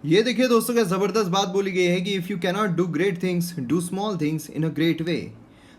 ये देखिए दोस्तों, क्या ज़बरदस्त बात बोली गई है कि if you cannot do great things do small things in a great way.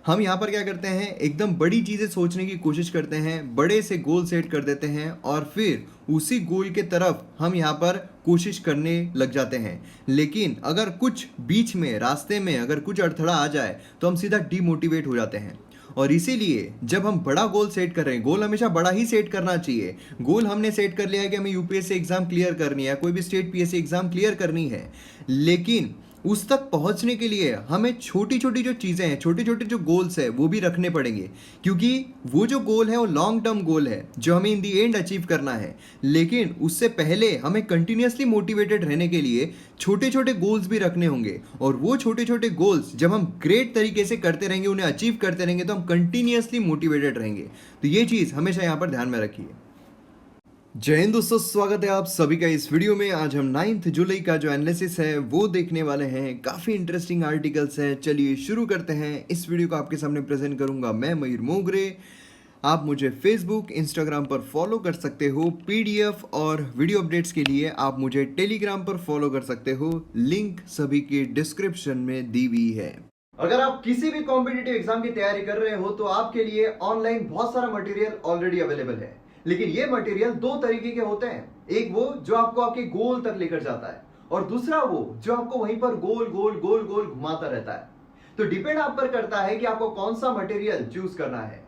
हम यहाँ पर क्या करते हैं, एकदम बड़ी चीज़ें सोचने की कोशिश करते हैं, बड़े से गोल सेट कर देते हैं और फिर उसी गोल के तरफ हम यहाँ पर कोशिश करने लग जाते हैं। लेकिन अगर कुछ बीच में रास्ते में अगर कुछ अड़थड़ा आ जाए तो हम सीधा डीमोटिवेट हो जाते हैं। और इसीलिए जब हम बड़ा गोल सेट कर रहे हैं, गोल हमेशा बड़ा ही सेट करना चाहिए। गोल हमने सेट कर लिया है कि हमें यूपीएससी एग्जाम क्लियर करनी है, कोई भी स्टेट पीएससी एग्जाम क्लियर करनी है, लेकिन उस तक पहुंचने के लिए हमें छोटी छोटी जो चीज़ें हैं, छोटे छोटे जो गोल्स है वो भी रखने पड़ेंगे। क्योंकि वो जो गोल है वो लॉन्ग टर्म गोल है जो हमें इन दी एंड अचीव करना है। लेकिन उससे पहले हमें कंटिन्यूसली मोटिवेटेड रहने के लिए छोटे छोटे गोल्स भी रखने होंगे। और वो छोटे छोटे गोल्स जब हम ग्रेट तरीके से करते रहेंगे, उन्हें अचीव करते रहेंगे, तो हम कंटिन्यूसली मोटिवेटेड रहेंगे। तो ये चीज़ हमेशा यहाँ पर ध्यान में रखिए। जय हिंद दोस्तों, स्वागत है आप सभी का इस वीडियो में। आज हम 9 जुलाई का जो एनालिसिस है वो देखने वाले हैं। काफ़ी इंटरेस्टिंग आर्टिकल्स हैं। चलिए शुरू करते हैं। इस वीडियो को आपके सामने प्रेजेंट करूंगा मैं, मयूर मोगरे। आप मुझे फेसबुक इंस्टाग्राम पर फॉलो कर सकते हो। पीडीएफ और वीडियो अपडेट्स के लिए आप मुझे टेलीग्राम पर फॉलो कर सकते हो। लिंक सभी के डिस्क्रिप्शन में दी हुई है। अगर आप किसी भी कॉम्पिटिटिव एग्जाम की तैयारी कर रहे हो तो आपके लिए ऑनलाइन बहुत सारा मटेरियल ऑलरेडी अवेलेबल है। लेकिन ये मटेरियल दो तरीके के होते हैं। एक वो जो आपको आपके गोल तक लेकर जाता है, और दूसरा वो जो आपको वहीं पर गोल गोल गोल गोल घुमाता रहता है। तो डिपेंड आप पर करता है कि आपको कौन सा मटेरियल चूज करना है।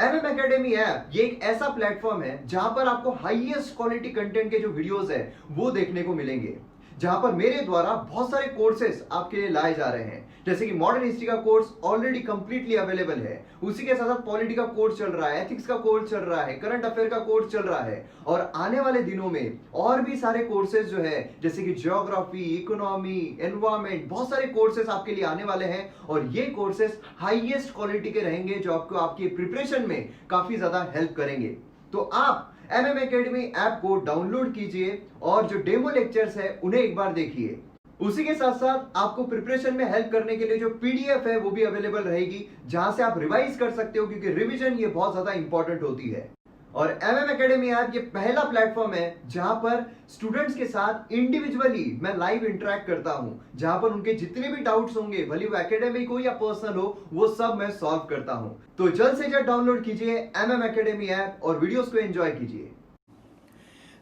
एमएम एकेडमी ऐप ये एक ऐसा प्लेटफॉर्म है जहां पर आपको हाईएस्ट क्वालिटी कंटेंट के जो वीडियोस है वो देखने को मिलेंगे। जहां पर मेरे द्वारा बहुत सारे कोर्सेस आपके लिए लाए जा रहे हैं, जैसे कि मॉडर्न हिस्ट्री का कोर्स ऑलरेडी कंप्लीटली अवेलेबल है। उसी के साथ साथ पॉलिटी का कोर्स चल रहा है, एथिक्स का कोर्स चल रहा है, करंट अफेयर का कोर्स चल रहा है। और आने वाले दिनों में और भी सारे कोर्सेज जो है, जैसे कि ज्योग्राफी, इकोनॉमी, एनवायरमेंट, बहुत सारे कोर्सेज आपके लिए आने वाले हैं। और ये कोर्सेज हाईएस्ट क्वालिटी के रहेंगे जो आपको आपकी प्रिपरेशन में काफी ज्यादा हेल्प करेंगे। तो आप एमएम एकेडमी ऐप को डाउनलोड कीजिए और जो डेमो लेक्चर्स है उन्हें एक बार देखिए। उसी के साथ साथ आपको प्रिपरेशन में हेल्प करने के लिए जो पीडीएफ है वो भी अवेलेबल रहेगी, जहां से आप रिवाइज कर सकते हो, क्योंकि रिवीजन ये बहुत ज्यादा इंपॉर्टेंट होती है। और एमएम एकेडमी ऐप ये पहला प्लेटफॉर्म है जहां पर स्टूडेंट्स के साथ इंडिविजुअली मैं लाइव इंटरेक्ट करता हूं, जहां पर उनके जितने भी डाउट्स होंगे, भले वो एकेडमिक हो या पर्सनल हो, वो सब मैं सॉल्व करता हूं। तो जल्द से जल्द डाउनलोड कीजिए एमएम एकेडमी ऐप और वीडियोस को एंजॉय कीजिए।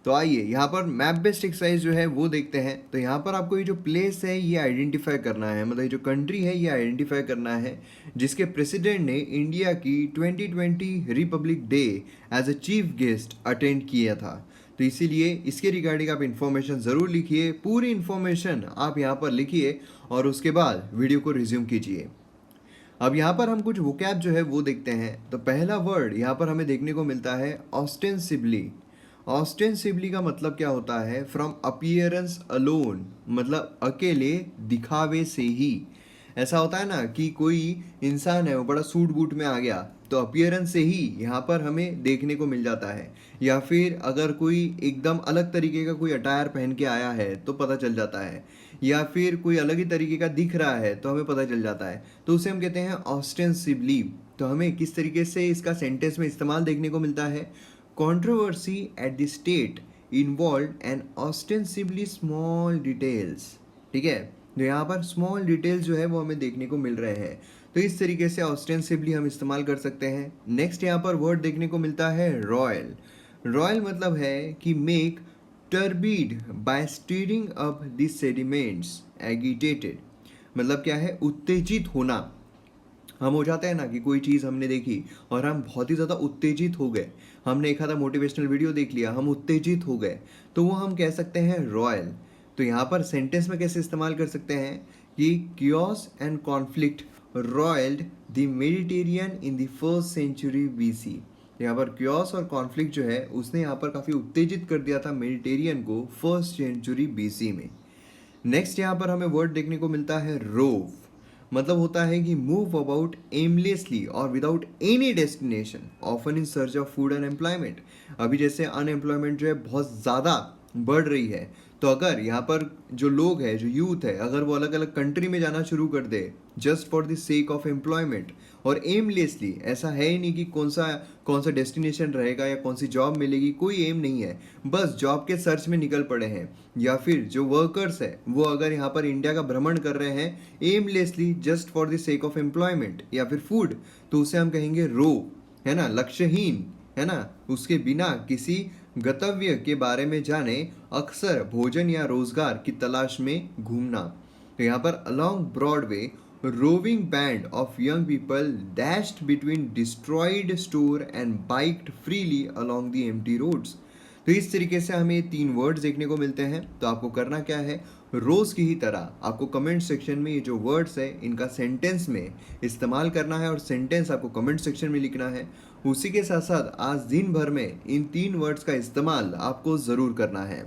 तो आइए यहाँ पर मैप बेस्ड एक्सरसाइज जो है वो देखते हैं। तो यहाँ पर आपको ये जो प्लेस है ये आइडेंटिफाई करना है, मतलब ये जो कंट्री है ये आइडेंटिफाई करना है जिसके प्रेसिडेंट ने इंडिया की 2020 Republic Day as a chief guest attend किया था। तो इसीलिए इसके रिगार्डिंग आप इन्फॉर्मेशन ज़रूर लिखिए, पूरी इन्फॉर्मेशन आप यहाँ पर लिखिए और उसके बाद वीडियो को रिज्यूम कीजिए। अब यहाँ पर हम कुछ वोकैब जो है वो देखते हैं। तो पहला वर्ड यहाँ पर हमें देखने को मिलता है ऑस्टेंसिबली। ऑस्टेंसिबली का मतलब क्या होता है? फ्रॉम अपीयरेंस अलोन, मतलब अकेले दिखावे से ही। ऐसा होता है ना कि कोई इंसान है वो बड़ा सूट बूट में आ गया, तो अपीयरेंस से ही यहाँ पर हमें देखने को मिल जाता है। या फिर अगर कोई एकदम अलग तरीके का कोई अटायर पहन के आया है तो पता चल जाता है, या फिर कोई अलग ही तरीके का दिख रहा है तो हमें पता चल जाता है। तो उसे हम कहते हैं ऑस्टेंसिबली। तो हमें किस तरीके से इसका सेंटेंस में इस्तेमाल देखने को मिलता है? Controversy at the state involved an ostensibly small details। ठीक है, तो यहाँ पर स्मॉल डिटेल्स जो है वो हमें देखने को मिल रहे हैं। तो इस तरीके से ऑस्टेंसिबली हम इस्तेमाल कर सकते हैं। नेक्स्ट यहाँ पर वर्ड देखने को मिलता है रॉयल। रॉयल मतलब है कि make turbid by stirring up the sediments agitated. मतलब क्या है? उत्तेजित होना। हम हो जाते हैं ना कि कोई चीज़ हमने देखी और हम बहुत ही ज़्यादा उत्तेजित हो गए। हमने एक आधा मोटिवेशनल वीडियो देख लिया, हम उत्तेजित हो गए, तो वो हम कह सकते हैं रॉयल। तो यहाँ पर सेंटेंस में कैसे इस्तेमाल कर सकते हैं कि chaos and conflict roiled the Mediterranean in the first century BC. यहाँ पर कियोस और कॉन्फ्लिक्ट जो है उसने यहाँ पर काफ़ी उत्तेजित कर दिया था मेडिटेरियन को फर्स्ट सेंचुरी बीसी में। नेक्स्ट यहाँ पर हमें वर्ड देखने को मिलता है रोव। मतलब होता है कि मूव अबाउट एमलेसली और without any destination, often in search of food and employment. अभी जैसे अनएम्प्लॉयमेंट जो है बहुत ज़्यादा बढ़ रही है, तो अगर यहाँ पर जो लोग हैं, जो यूथ है, अगर वो अलग अलग कंट्री में जाना शुरू कर they just for the sake of employment और एमलेसली, ऐसा है ही नहीं कि कौन सा डेस्टिनेशन रहेगा या कौन सी जॉब मिलेगी, कोई एम नहीं है, बस जॉब के सर्च में निकल पड़े हैं, या फिर जो वर्कर्स है वो अगर यहाँ पर इंडिया का भ्रमण कर रहे हैं aimlessly just for the sake of employment या फिर फूड, तो उसे हम कहेंगे रो, है ना, लक्ष्यहीन, है ना, उसके बिना किसी गंतव्य के बारे में जाने, अक्सर भोजन या रोजगार की तलाश में घूमना। तो यहाँ पर along Broadway roving band of young people dashed between destroyed store and biked freely along the empty roads। तो इस तरीके से हमें 3 वर्ड्स देखने को मिलते हैं। तो आपको करना क्या है, रोज की ही तरह आपको कमेंट सेक्शन में ये जो वर्ड्स है इनका सेंटेंस में इस्तेमाल करना है और सेंटेंस आपको कमेंट सेक्शन में लिखना है। उसी के साथ साथ आज दिन भर में इन 3 वर्ड्स का इस्तेमाल आपको ज़रूर करना है।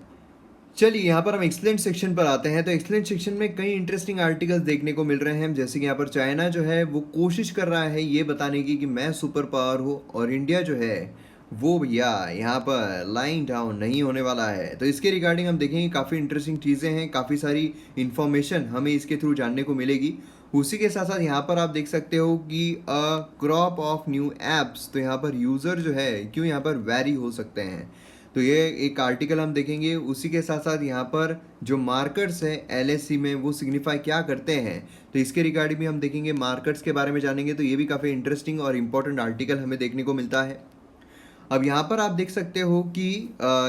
चलिए यहाँ पर हम एक्सलेंट सेक्शन पर आते हैं। तो एक्सलेंट सेक्शन में कई इंटरेस्टिंग आर्टिकल्स देखने को मिल रहे हैं, जैसे कि यहाँ पर चाइना जो है वो कोशिश कर रहा है ये बताने की कि मैं सुपर पावर हूँ, और इंडिया जो है वो भैया यहाँ पर लाइन डाउन नहीं होने वाला है। तो इसके रिगार्डिंग हम देखेंगे, काफ़ी इंटरेस्टिंग चीज़ें हैं, काफ़ी सारी इन्फॉर्मेशन हमें इसके थ्रू जानने को मिलेगी। उसी के साथ साथ यहाँ पर आप देख सकते हो कि क्रॉप ऑफ न्यू एप्स, तो यहाँ पर यूज़र जो है क्यों यहाँ पर वैरी हो सकते हैं, तो ये एक आर्टिकल हम देखेंगे। उसी के साथ साथ यहाँ पर जो मार्कर्स है LSE में वो सिग्निफाई क्या करते हैं, तो इसके रिगार्डिंग भी हम देखेंगे, मार्कर्स के बारे में जानेंगे। तो ये भी काफ़ी इंटरेस्टिंग और इम्पोर्टेंट आर्टिकल हमें देखने को मिलता है। अब यहाँ पर आप देख सकते हो कि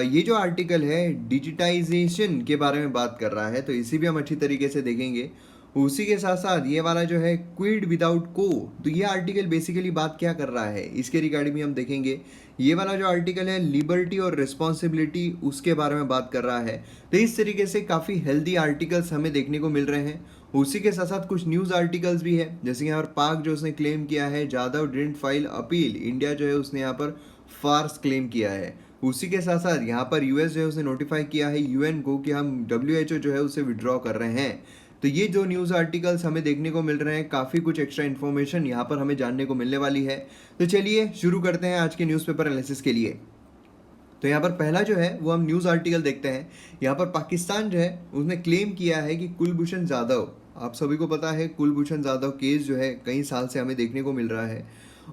ये जो आर्टिकल है डिजिटाइजेशन के बारे में बात कर रहा है, तो इसी भी हम अच्छी तरीके से देखेंगे। उसी के साथ साथ ये वाला जो है क्विड विदाउट को, तो ये आर्टिकल बेसिकली बात क्या कर रहा है इसके रिगार्डिंग भी हम देखेंगे। ये वाला जो आर्टिकल है लिबर्टी और रिस्पॉन्सिबिलिटी, उसके बारे में बात कर रहा है। तो इस तरीके से काफ़ी हेल्दी आर्टिकल्स हमें देखने को मिल रहे हैं। उसी के साथ साथ कुछ न्यूज़ आर्टिकल्स भी है, जैसे यहाँ पर पाक जो उसने क्लेम किया है Jadhav didn't file appeal, India जो है उसने यहाँ पर फार्स क्लेम किया है। उसी के साथ साथ यहाँ पर US जो है उसने नोटिफाई किया है UN को कि हम WHO जो है उसे विड्रॉ कर रहे हैं। तो ये जो न्यूज़ आर्टिकल्स हमें देखने को मिल रहे हैं, काफ़ी कुछ एक्स्ट्रा इन्फॉर्मेशन यहाँ पर हमें जानने को मिलने वाली है। तो चलिए शुरू करते हैं आज के न्यूज़पेपर एनालिसिस के लिए। तो यहाँ पर पहला जो है वो हम न्यूज़ आर्टिकल देखते हैं। यहाँ पर पाकिस्तान जो है उसने क्लेम किया है कि कुलभूषण जाधव, आप सभी को पता है कुलभूषण जाधव केस जो है कई साल से हमें देखने को मिल रहा है,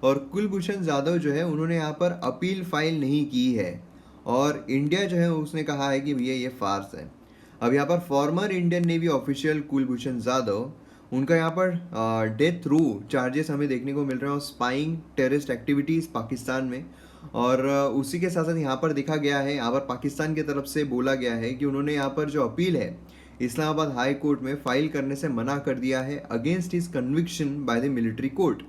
और कुलभूषण जाधव जो है उन्होंने यहाँ पर अपील फाइल नहीं की है, और इंडिया जो है उसने कहा है कि भैया ये फार्स है। अब यहाँ पर former Indian navy official Kulbhushan Jadhav, उनका यहाँ पर डेथ रो चार्जेस हमें देखने को मिल रहे हैं और स्पाइंग टेररिस्ट एक्टिविटीज़ पाकिस्तान में। और उसी के साथ साथ यहाँ पर देखा गया है, यहाँ पर पाकिस्तान की तरफ से बोला गया है कि उन्होंने यहाँ पर जो अपील है इस्लामाबाद हाई कोर्ट में फाइल करने से मना कर दिया है against his conviction by the military court.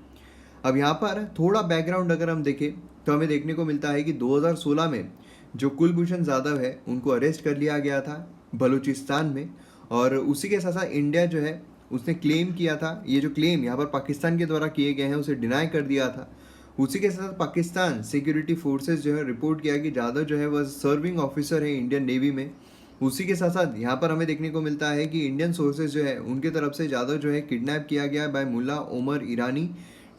अब यहाँ पर थोड़ा बैकग्राउंड अगर हम देखें तो हमें देखने को मिलता है कि 2016 में जो कुलभूषण जाधव है उनको अरेस्ट कर लिया गया था बलूचिस्तान में, और उसी के साथ साथ इंडिया जो है उसने क्लेम किया था, ये जो क्लेम यहाँ पर पाकिस्तान के द्वारा किए गए हैं उसे डिनाई कर दिया था। उसी के साथ पाकिस्तान सिक्योरिटी फोर्सेस जो है रिपोर्ट किया कि जाधव जो है वह सर्विंग ऑफिसर है इंडियन नेवी में। उसी के साथ साथ यहाँ पर हमें देखने को मिलता है कि इंडियन सोर्सेज जो है उनके तरफ से जाधव जो है किडनैप किया गया बाय मुल्ला ओमर ईरानी,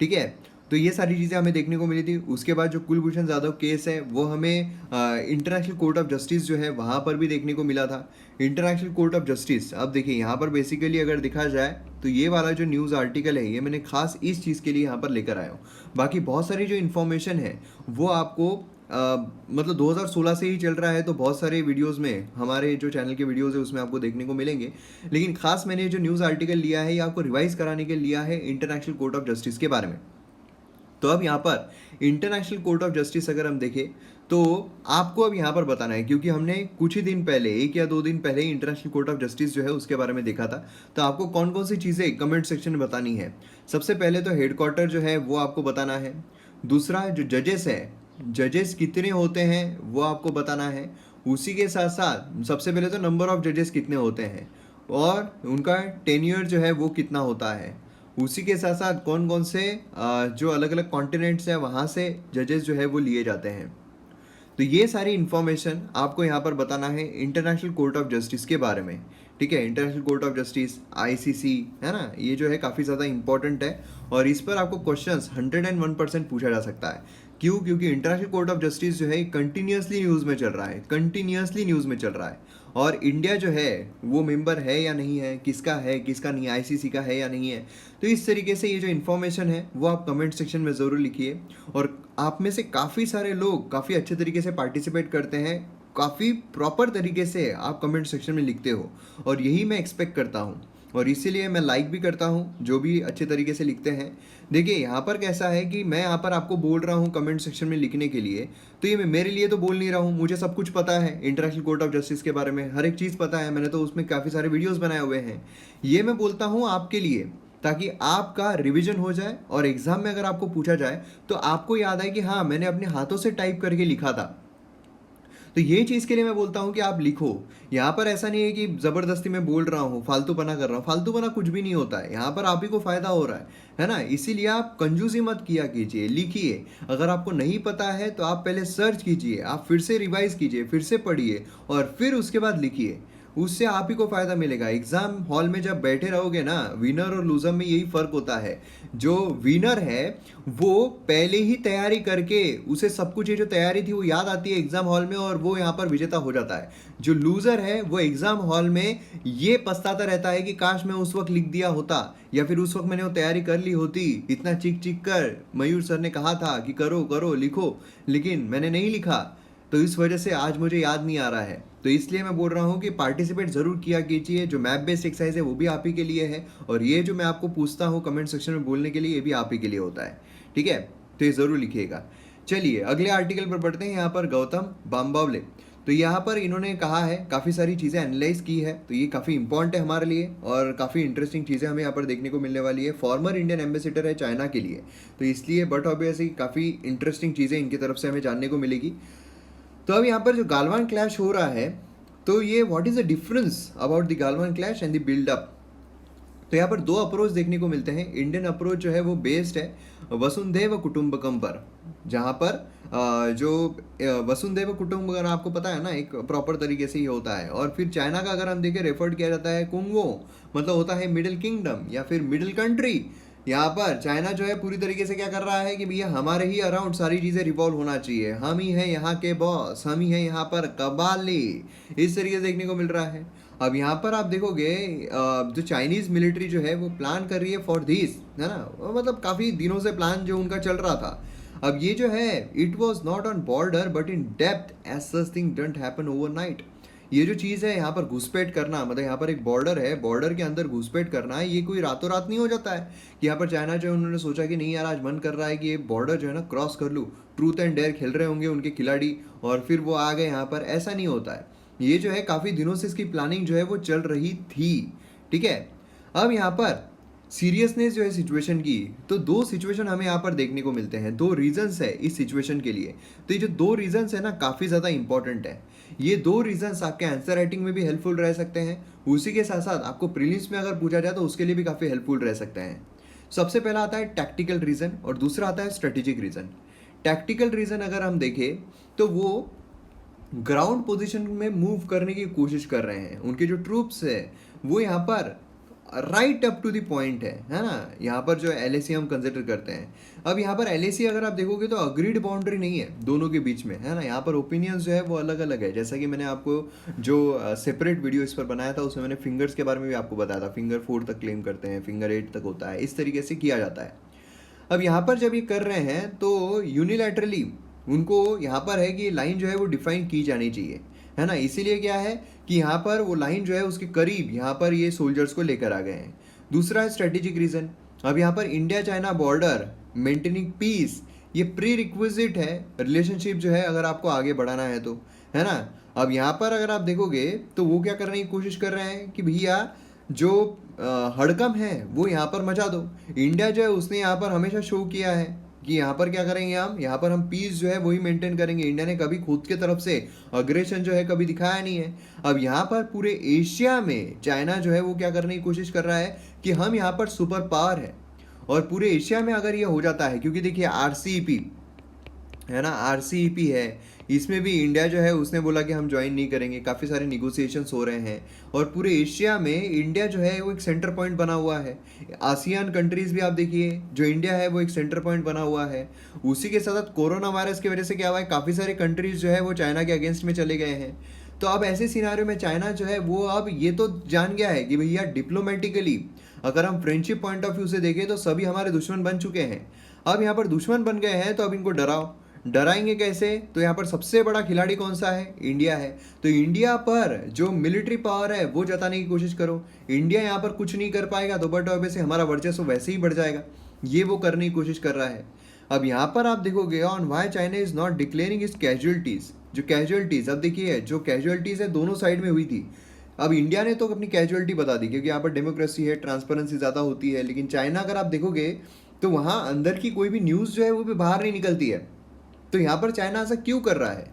ठीक है। तो ये सारी चीज़ें हमें देखने को मिली थी। उसके बाद जो कुलभूषण जाधव केस है वो हमें इंटरनेशनल कोर्ट ऑफ जस्टिस जो है वहाँ पर भी देखने को मिला था। इंटरनेशनल कोर्ट ऑफ जस्टिस, अब देखिए यहाँ पर बेसिकली अगर देखा जाए तो ये वाला जो न्यूज़ आर्टिकल है ये मैंने खास इस चीज़ के लिए यहाँ पर लेकर आया हूँ। बाकी बहुत सारी जो इन्फॉर्मेशन है वो आपको मतलब 2016 से ही चल रहा है, तो बहुत सारे वीडियोस में हमारे जो चैनल के वीडियोस है उसमें आपको देखने को मिलेंगे। लेकिन खास मैंने जो न्यूज़ आर्टिकल लिया है ये आपको रिवाइज कराने के लिया है इंटरनेशनल कोर्ट ऑफ जस्टिस के बारे में। तो अब यहाँ पर इंटरनेशनल कोर्ट ऑफ जस्टिस अगर हम देखें तो आपको अब यहाँ पर बताना है, क्योंकि हमने कुछ ही दिन पहले 1 या 2 दिन पहले ही इंटरनेशनल कोर्ट ऑफ जस्टिस जो है उसके बारे में देखा था। तो आपको कौन कौन सी चीज़ें कमेंट सेक्शन में बतानी है। सबसे पहले तो हेडक्वार्टर जो है वो आपको बताना है। दूसरा जो जजेस है, जजेस कितने होते हैं वो आपको बताना है। उसी के साथ साथ सबसे पहले तो नंबर ऑफ जजेस कितने होते हैं और उनका टेन्योर जो है वो कितना होता है। उसी के साथ साथ कौन कौन से जो अलग अलग कॉन्टिनेंट्स हैं वहाँ से जजेस जो है वो लिए जाते हैं। तो ये सारी इन्फॉर्मेशन आपको यहाँ पर बताना है इंटरनेशनल कोर्ट ऑफ जस्टिस के बारे में, ठीक है। International court of justice ICC है ना, ये जो है काफ़ी ज़्यादा इंपॉर्टेंट है और इस पर आपको क्वेश्चंस 101% पूछा जा सकता है। क्यों? क्योंकि इंटरनेशनल कोर्ट ऑफ जस्टिस जो है कंटिन्यूसली न्यूज़ में चल रहा है, कंटिन्यूसली न्यूज़ में चल रहा है। और इंडिया जो है वो मेंबर है या नहीं है, किसका नहीं, आईसीसी का है या नहीं है। तो इस तरीके से ये जो इन्फॉर्मेशन है वो आप कमेंट सेक्शन में ज़रूर लिखिए। और आप में से काफ़ी सारे लोग काफ़ी अच्छे तरीके से पार्टिसिपेट करते हैं, काफ़ी प्रॉपर तरीके से आप कमेंट सेक्शन में लिखते हो, और यही मैं एक्सपेक्ट करता हूँ, और इसीलिए मैं लाइक भी करता हूँ जो भी अच्छे तरीके से लिखते हैं। देखिए यहाँ पर कैसा है कि मैं यहाँ पर आपको बोल रहा हूँ कमेंट सेक्शन में लिखने के लिए, तो ये मैं मेरे लिए तो बोल नहीं रहा हूँ, मुझे सब कुछ पता है इंटरनेशनल कोर्ट ऑफ जस्टिस के बारे में, हर एक चीज़ पता है, मैंने तो उसमें काफ़ी सारे वीडियोज़ बनाए हुए हैं। ये मैं बोलता हूँ आपके लिए, ताकि आपका रिवीजन हो जाए और एग्ज़ाम में अगर आपको पूछा जाए तो आपको याद आए कि हाँ मैंने अपने हाथों से टाइप करके लिखा था। तो ये चीज़ के लिए मैं बोलता हूँ कि आप लिखो। यहाँ पर ऐसा नहीं है कि ज़बरदस्ती मैं बोल रहा हूँ, फालतूपना कर रहा हूँ, फालतूपना कुछ भी नहीं होता है, यहाँ पर आप ही को फ़ायदा हो रहा है ना। इसीलिए आप कंजूसी मत किया कीजिए, लिखिए। अगर आपको नहीं पता है तो आप पहले सर्च कीजिए, आप फिर से रिवाइज कीजिए, फिर से पढ़िए और फिर उसके बाद लिखिए। उससे आप ही को फ़ायदा मिलेगा। एग्ज़ाम हॉल में जब बैठे रहोगे ना, विनर और लूज़र में यही फ़र्क होता है। जो विनर है वो पहले ही तैयारी करके उसे सब कुछ, ये जो तैयारी थी वो याद आती है एग्ज़ाम हॉल में, और वो यहाँ पर विजेता हो जाता है। जो लूज़र है वो एग्ज़ाम हॉल में ये पछताता रहता है कि काश मैं उस वक्त लिख दिया होता, या फिर उस वक्त मैंने वो तैयारी कर ली होती, इतना चीख चीख कर मयूर सर ने कहा था कि करो करो लिखो, लेकिन मैंने नहीं लिखा, तो इस वजह से आज मुझे याद नहीं आ रहा है। तो इसलिए मैं बोल रहा हूँ कि पार्टिसिपेट ज़रूर किया कीजिए। जो मैप बेस्ड एक्सरसाइज है वो भी आप ही के लिए है, और ये जो मैं आपको पूछता हूँ कमेंट सेक्शन में बोलने के लिए, ये भी आप ही के लिए होता है। ठीक है, तो ये ज़रूर लिखिएगा। चलिए अगले आर्टिकल पर पढ़ते हैं। यहाँ पर गौतम बाम्बावले, तो यहाँ पर इन्होंने कहा है, काफ़ी सारी चीज़ें एनालाइज की है, तो ये काफ़ी इंपॉर्टेंट है हमारे लिए, और काफ़ी इंटरेस्टिंग चीज़ें हमें यहाँ पर देखने को मिलने वाली है। फॉर्मर इंडियन एम्बेसडर है चाइना के लिए, तो इसलिए बट ऑब्वियसली काफ़ी इंटरेस्टिंग चीज़ें इनकी तरफ से हमें जानने को मिलेगी। तो अब यहाँ पर जो गालवान क्लैश हो रहा है, तो ये what is the difference about the Galwan clash and the buildup. तो यहाँ पर दो अप्रोच देखने को मिलते हैं। इंडियन अप्रोच जो है वो बेस्ड है वसुंधैव कुटुंबकम पर, जहाँ पर जो वसुंधैव कुटुंबकम आपको पता है ना, एक प्रॉपर तरीके से ही होता है। और फिर चाइना का अगर हम देखें, रेफर्ड किया जाता है कुंगो, मतलब होता है मिडिल किंगडम या फिर मिडिल कंट्री। यहाँ पर चाइना जो है पूरी तरीके से क्या कर रहा है कि भैया हमारे ही अराउंड सारी चीज़ें रिवॉल्व होना चाहिए, हम ही हैं यहाँ के बॉस, हम ही हैं यहाँ पर कबाली, इस तरीके से देखने को मिल रहा है। अब यहाँ पर आप देखोगे जो चाइनीज़ मिलिट्री जो है वो प्लान कर रही है फॉर दिस, है ना, मतलब काफ़ी दिनों से प्लान जो उनका चल रहा था। अब ये जो है it was not on border but in depth, as such thing don't happen overnight. ये जो चीज़ है यहाँ पर घुसपैठ करना, मतलब यहाँ पर एक बॉर्डर है, बॉर्डर के अंदर घुसपैठ करना है, ये कोई रातों रात नहीं हो जाता है कि यहाँ पर चाइना जो है उन्होंने सोचा कि नहीं यार आज मन कर रहा है कि ये बॉर्डर जो है ना क्रॉस कर लूँ, ट्रूथ एंड डेयर खेल रहे होंगे उनके खिलाड़ी और फिर वो आ गए यहाँ पर, ऐसा नहीं होता है। ये जो है काफ़ी दिनों से इसकी प्लानिंग जो है वो चल रही थी। ठीक है, अब यहाँ पर सीरियसनेस जो है सिचुएशन की, तो दो सिचुएशन हमें यहाँ पर देखने को मिलते हैं, दो रीजंस है इस सिचुएशन के लिए। तो ये जो दो रीजंस है ना काफ़ी ज़्यादा इंपॉर्टेंट है। ये दो रीजंस आपके आंसर राइटिंग में भी हेल्पफुल रह सकते हैं, उसी के साथ साथ आपको प्रीलिम्स में अगर पूछा जाए तो उसके लिए भी काफ़ी हेल्पफुल रह सकते हैं। सबसे पहला आता है टैक्टिकल रीज़न और दूसरा आता है स्ट्रेटेजिक रीज़न। टैक्टिकल रीज़न अगर हम देखें तो वो ग्राउंड पोजीशन में मूव करने की कोशिश कर रहे हैं, उनके जो ट्रूप्स है वो यहाँ पर right up to the point है ना। यहाँ पर जो एलएसी हम कंसिडर करते हैं, अब यहाँ पर एलएसी अगर आप देखोगे तो अग्रीड बाउंड्री नहीं है दोनों के बीच में, है ना। यहाँ पर ओपिनियंस जो है वो अलग अलग है, जैसा कि मैंने आपको जो सेपरेट वीडियो इस पर बनाया था उसमें मैंने फिंगर्स के बारे में भी आपको बताया था, फिंगर 4 तक क्लेम करते हैं, फिंगर 8 तक होता है, इस तरीके से किया जाता है। अब यहाँ पर जब ये कर रहे हैं तो यूनिलैटरली उनको यहाँ पर है कि लाइन जो है वो डिफाइन की जानी चाहिए, है ना। इसीलिए क्या है कि यहाँ पर वो लाइन जो है उसके करीब यहाँ पर ये सोल्जर्स को लेकर आ गए हैं। दूसरा है स्ट्रेटेजिक रीज़न। अब यहाँ पर India China border maintaining peace, ये प्री रिक्विजिट है रिलेशनशिप जो है अगर आपको आगे बढ़ाना है तो, है ना। अब यहाँ पर अगर आप देखोगे तो वो क्या करने की कोशिश कर रहे हैं कि भैया जो हड़कम है वो यहाँ पर मचा दो। इंडिया जो है उसने यहाँ पर हमेशा शो किया है कि यहाँ पर क्या करेंगे, हम यहाँ पर हम पीस जो है वही मेंटेन करेंगे। इंडिया ने कभी खुद के तरफ से अग्रेशन जो है कभी दिखाया नहीं है। अब यहाँ पर पूरे एशिया में चाइना जो है वो क्या करने की कोशिश कर रहा है कि हम यहाँ पर सुपर पावर है, और पूरे एशिया में अगर ये हो जाता है, क्योंकि देखिए आरसीईपी है ना, आरसीईपी है, इसमें भी इंडिया जो है उसने बोला कि हम ज्वाइन नहीं करेंगे, काफ़ी सारे निगोसिएशंस हो रहे हैं, और पूरे एशिया में इंडिया जो है वो एक सेंटर पॉइंट बना हुआ है। आसियान कंट्रीज़ भी आप देखिए, जो इंडिया है वो एक सेंटर पॉइंट बना हुआ है। उसी के साथ कोरोना वायरस की वजह से क्या हुआ है, काफ़ी सारे कंट्रीज़ जो है वो चाइना के अगेंस्ट में चले गए हैं। तो अब ऐसे सिनारियो में चाइना जो है वो अब ये तो जान गया है कि भैया डिप्लोमेटिकली अगर हम फ्रेंडशिप पॉइंट ऑफ व्यू से देखें तो सभी हमारे दुश्मन बन चुके हैं। अब यहाँ पर दुश्मन बन गए हैं तो अब इनको डराओ। डराएंगे कैसे? तो यहाँ पर सबसे बड़ा खिलाड़ी कौन सा है? इंडिया है। तो इंडिया पर जो मिलिट्री पावर है वो जताने की कोशिश करो। इंडिया यहाँ पर कुछ नहीं कर पाएगा तो बट वैसे हमारा वर्चस्व वैसे ही बढ़ जाएगा, ये वो करने की कोशिश कर रहा है। अब यहाँ पर आप देखोगे on why China is not declaring is casualties. जो कैजुअलिटीज अब देखिए, जो कैजुअलिटीज है दोनों साइड में हुई थी। अब इंडिया ने तो अपनी कैजुअलिटी बता दी क्योंकि यहाँ पर डेमोक्रेसी है, ट्रांसपेरेंसी ज़्यादा होती है, लेकिन चाइना अगर आप देखोगे तो वहाँ अंदर की कोई भी न्यूज़ जो है वो भी बाहर नहीं निकलती है। तो यहाँ पर चाइना ऐसा क्यों कर रहा है?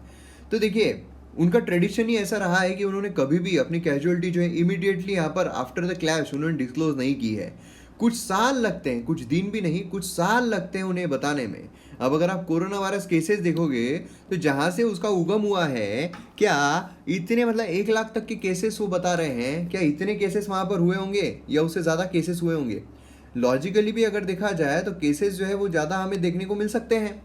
तो देखिए, उनका ट्रेडिशन ही ऐसा रहा है कि उन्होंने कभी भी अपनी कैजुअलिटी जो है इमीडिएटली यहाँ पर आफ्टर द क्लैश उन्होंने डिस्क्लोज नहीं की है। कुछ साल लगते हैं, कुछ दिन भी नहीं, कुछ साल लगते हैं उन्हें बताने में। अब अगर आप कोरोना वायरस केसेस देखोगे तो जहाँ से उसका उगम हुआ है, क्या इतने मतलब 1 लाख तक के केसेस वो बता रहे हैं, क्या इतने केसेस वहाँ पर हुए होंगे या उससे ज़्यादा केसेस हुए होंगे? लॉजिकली भी अगर देखा जाए तो केसेस जो है वो ज़्यादा हमें देखने को मिल सकते हैं,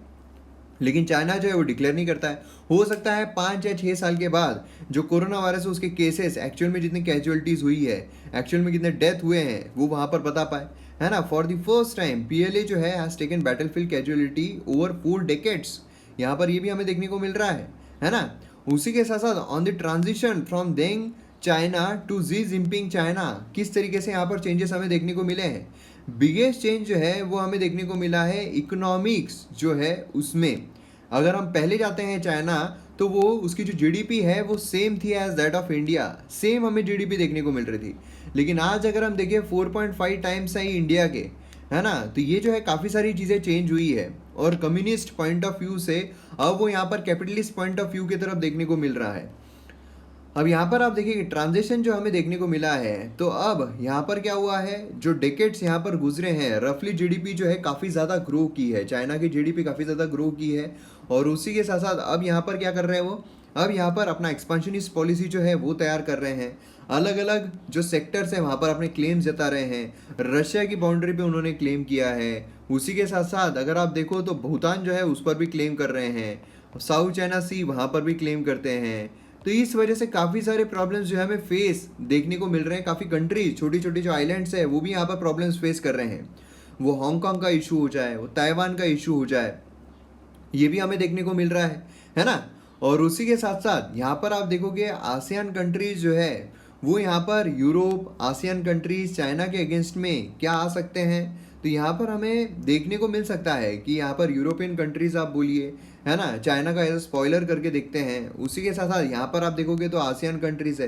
लेकिन चाइना जो है वो डिक्लेयर नहीं करता है। हो सकता है 5 या 6 साल के बाद जो कोरोना वायरस है उसके केसेस एक्चुअल में जितनी कैजुअलिटीज़ हुई है, एक्चुअल में कितने डेथ हुए हैं, वो वहाँ पर बता पाए, है ना। For the first time PLA जो है taken battlefield casualty over 4 decades, यहाँ पर ये भी हमें देखने को मिल रहा है ना। उसी के साथ साथ on the transition from Deng China to Xi Jinping China, किस तरीके से यहाँ पर चेंजेस हमें देखने को मिले हैं। बिगेस्ट चेंज जो है वो हमें देखने को मिला है इकोनॉमिक्स जो है उसमें। अगर हम पहले जाते हैं चाइना तो वो उसकी जो जीडीपी है वो सेम थी as that of India, same हमें जीडीपी देखने को मिल रही थी। लेकिन आज अगर हम देखें 4.5 टाइम्स है इंडिया के, है ना। तो ये जो है काफ़ी सारी चीज़ें चेंज हुई है और कम्युनिस्ट पॉइंट ऑफ व्यू से अब वो यहाँ पर कैपिटलिस्ट पॉइंट ऑफ व्यू की तरफ देखने को मिल रहा है। अब यहाँ पर आप देखिए ट्रांजिशन जो हमें देखने को मिला है, तो अब यहाँ पर क्या हुआ है, जो डेकेड्स यहाँ पर गुजरे हैं, रफली जीडीपी जो है काफ़ी ज़्यादा ग्रो की है, चाइना की जीडीपी काफ़ी ज़्यादा ग्रो की है। और उसी के साथ साथ अब यहाँ पर क्या कर रहे हैं वो, अब यहाँ पर अपना एक्सपेंशनिस्ट पॉलिसी जो है वो तैयार कर रहे हैं। अलग अलग जो सेक्टर्स हैं वहाँ पर अपने क्लेम्स जता रहे हैं। रशिया की बाउंड्री पे उन्होंने क्लेम किया है। उसी के साथ साथ अगर आप देखो तो भूटान जो है उस पर भी क्लेम कर रहे हैं, साउथ चाइना सी वहाँ पर भी क्लेम करते हैं। तो इस वजह से काफ़ी सारे प्रॉब्लम्स जो है हमें फेस देखने को मिल रहे हैं। काफ़ी कंट्रीज, छोटी छोटी जो आइलैंड्स है वो भी यहाँ पर प्रॉब्लम्स फेस कर रहे हैं। वो हांगकांग का इशू हो जाए, वो ताइवान का इशू हो जाए, ये भी हमें देखने को मिल रहा है ना। और उसी के साथ साथ यहाँ पर आप देखोगे आसियान कंट्रीज जो है वो यहाँ पर यूरोप, आसियान कंट्रीज चाइना के अगेंस्ट में क्या आ सकते हैं। तो यहाँ पर हमें देखने को मिल सकता है कि यहाँ पर यूरोपियन कंट्रीज आप बोलिए, है ना, चाइना का एज स्पॉइलर करके देखते हैं। उसी के साथ साथ यहाँ पर आप देखोगे तो आसियान कंट्रीज है।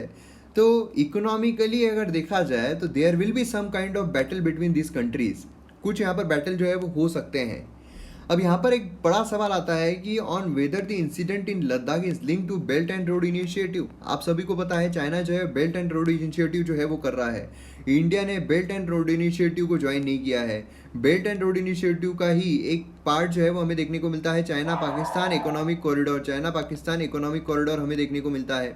तो इकोनॉमिकली अगर देखा जाए तो there will be some kind of battle between this countries, कुछ यहाँ पर बैटल जो है वो हो सकते हैं। अब यहाँ पर एक बड़ा सवाल आता है कि on whether the incident in Ladakh is link to belt and road initiative. आप सभी को पता है चाइना जो है बेल्ट एंड रोड इनिशिएटिव जो है वो कर रहा है। इंडिया ने बेल्ट एंड रोड इनिशिएटिव को ज्वाइन नहीं किया है। बेल्ट एंड रोड इनिशिएटिव का ही एक पार्ट जो है वो हमें देखने को मिलता है China Pakistan economic corridor, China Pakistan economic corridor हमें देखने को मिलता है।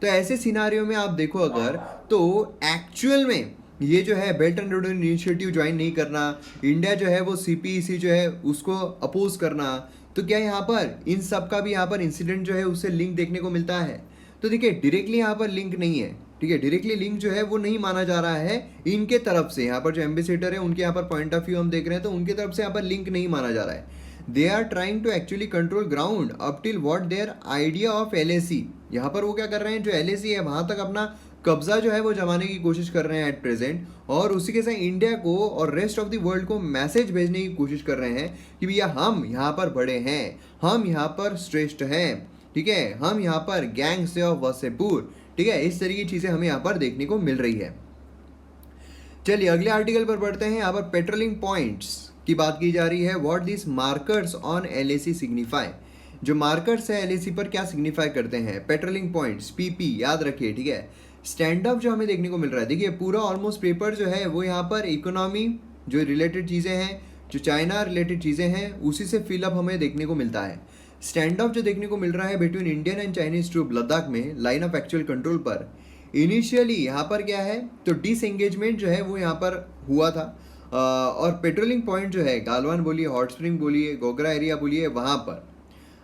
तो ऐसे सिनारियो में आप देखो अगर, तो एक्चुअल में ये जो है belt and road initiative join नहीं करना, इंडिया जो है वो सीपीईसी जो है उसको अपोज करना, तो क्या यहाँ पर इन सब का भी यहाँ पर इंसिडेंट जो है उससे लिंक देखने को मिलता है। तो देखिए डायरेक्टली यहाँ पर लिंक नहीं है, ठीक है, डायरेक्टली लिंक जो है वो नहीं माना जा रहा है इनके तरफ से। यहाँ पर जो एम्बेसडर है उनके यहाँ पर पॉइंट ऑफ व्यू हम देख रहे हैं, तो उनके तरफ से यहाँ पर लिंक नहीं माना जा रहा है। They are trying to actually control ground up till what their idea of LAC। यहाँ पर वो क्या कर रहे हैं, जो LAC है वहाँ तक अपना कब्जा जो है वो जमाने की कोशिश कर रहे हैं एट प्रेजेंट। और उसी के साथ इंडिया को और रेस्ट ऑफ द वर्ल्ड को मैसेज भेजने की कोशिश कर रहे हैं कि भैया हम यहाँ पर बड़े हैं, हम यहाँ पर श्रेष्ठ हैं, ठीक है, हम यहाँ पर गैंग से ऑफ वसेपुर, ठीक है। इस तरह की चीज़ें हमें यहाँ पर देखने को मिल रही है। चलिए अगले आर्टिकल पर बढ़ते हैं। यहाँ पर पेट्रोलिंग पॉइंट्स की बात की जा रही है। What this markers on LAC signify. जो मार्कर्स है LAC पर क्या सिग्निफाई करते हैं, पेट्रोलिंग पॉइंट्स PP याद रखिए, ठीक है। स्टैंड अप जो हमें देखने को मिल रहा है, देखिए पूरा ऑलमोस्ट पेपर जो है वो यहाँ पर इकोनॉमी जो रिलेटेड चीज़ें हैं, जो चाइना रिलेटेड चीज़ें हैं, उसी से फिलअप हमें देखने को मिलता है। स्टैंड अप जो देखने को मिल रहा है between Indian and Chinese troop Ladakh में लाइन ऑफ एक्चुअल कंट्रोल पर। इनिशियली यहाँ पर क्या है, तो डिसएंगेजमेंट जो है वो यहाँ पर हुआ था। और पेट्रोलिंग पॉइंट जो है गालवान बोलिए, हॉट स्प्रिंग बोलिए, गोगरा एरिया बोलिए, वहाँ पर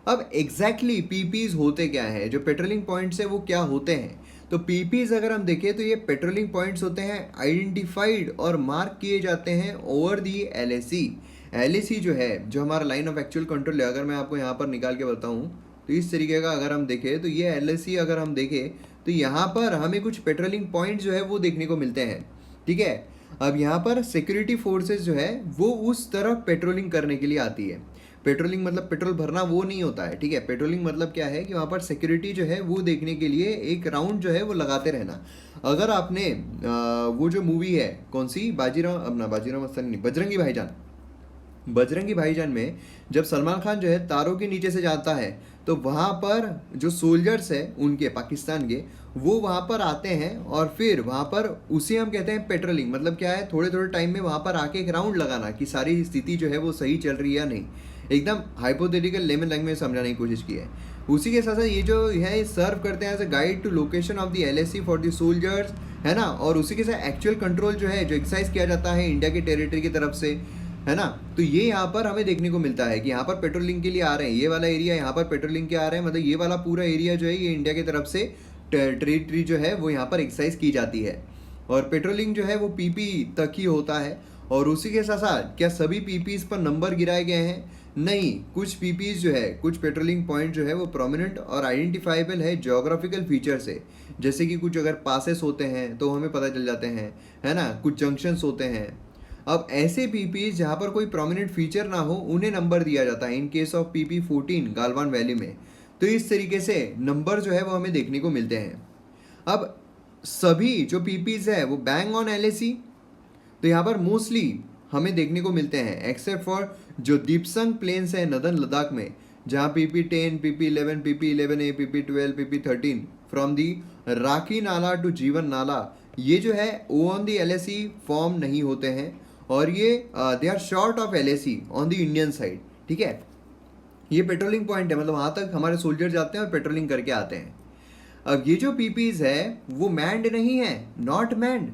अब एग्जैक्टली पीपीज होते क्या हैं, जो पेट्रोलिंग पॉइंट्स है वो क्या होते हैं? तो पीपीज अगर हम देखें तो ये पेट्रोलिंग पॉइंट्स होते हैं आइडेंटिफाइड और मार्क किए जाते हैं ओवर दी एलएसी। एलएसी जो है, जो हमारा लाइन ऑफ एक्चुअल कंट्रोल है, अगर मैं आपको यहाँ पर निकाल के बताऊँ तो इस तरीके का अगर हम देखें तो ये एलएसी अगर हम देखें तो यहाँ पर हमें कुछ पेट्रोलिंग पॉइंट जो है वो देखने को मिलते हैं। ठीक है, अब यहाँ पर सिक्योरिटी फोर्सेस जो है वो उस तरफ पेट्रोलिंग करने के लिए आती है। पेट्रोलिंग मतलब पेट्रोल भरना वो नहीं होता है। ठीक है, पेट्रोलिंग मतलब क्या है कि वहाँ पर सिक्योरिटी जो है वो देखने के लिए एक राउंड जो है वो लगाते रहना। अगर आपने वो जो मूवी है कौन सी, बाजीराव, अपना बाजीराव मस्तानी नहीं, बजरंगी भाईजान, बजरंगी भाईजान में जब सलमान खान जो है तारों के नीचे से जाता है तो वहाँ पर जो सोल्जर्स है उनके पाकिस्तान के, वो वहाँ पर आते हैं और फिर वहाँ पर उसे हम कहते हैं पेट्रोलिंग। मतलब क्या है, थोड़े थोड़े टाइम में वहाँ पर आके एक राउंड लगाना कि सारी स्थिति जो है वो सही चल रही है या नहीं। एकदम हाइपोथेटिकल लेमन लैंग्वेज में समझाने की कोशिश की है। उसी के साथ साथ ये जो है सर्व करते हैं as a guide to location of the LAC for the soldiers, है ना। और उसी के साथ एक्चुअल कंट्रोल जो है जो एक्सरसाइज किया जाता है इंडिया के टेरिटरी की तरफ से, है ना। तो ये यहाँ पर हमें देखने को मिलता है कि यहाँ पर पेट्रोलिंग के लिए आ रहे हैं, ये वाला एरिया यहाँ पर पेट्रोलिंग के आ रहे हैं, मतलब ये वाला पूरा एरिया जो है ये इंडिया की तरफ से टेरिटरी जो है वो यहाँ पर एक्सरसाइज की जाती है। और पेट्रोलिंग जो है वो पीपी तक ही होता है। और उसी के साथ साथ क्या सभी पीपीज पर नंबर गिराए गए हैं? नहीं, कुछ पीपीज जो है, कुछ पेट्रोलिंग पॉइंट जो है वो प्रोमिनेंट और आइडेंटिफाइबल है ज्योग्राफिकल फीचर से। जैसे कि कुछ अगर पासेस होते हैं तो हमें पता चल जाते हैं, है ना, कुछ जंक्शंस होते हैं। अब ऐसे पीपीज जहाँ पर कोई प्रोमिनेंट फीचर ना हो उन्हें नंबर दिया जाता है। In case of PP 14 Galwan valley में तो इस तरीके से नंबर जो है वो हमें देखने को मिलते हैं। अब सभी जो पीपीज है वो बैंग ऑन एलएसी, तो यहाँ पर मोस्टली हमें देखने को मिलते हैं एक्सेप्ट फॉर जो दीपसंग प्लेन्स है नदन लद्दाख में, जहाँ PP 10, PP 11, PP 11A, PP 12, PP 13 from the Raki Nala to Jivan Nala, ये जो है ओ ऑन दी एलएसी फॉर्म नहीं होते हैं और ये they are short of LAC on the Indian side. ठीक है, ये पेट्रोलिंग पॉइंट है, मतलब वहाँ तक हमारे सोल्जर जाते हैं और पेट्रोलिंग करके आते हैं। अब ये जो पीपीज है वो मैंड नहीं है, नॉट मैंड।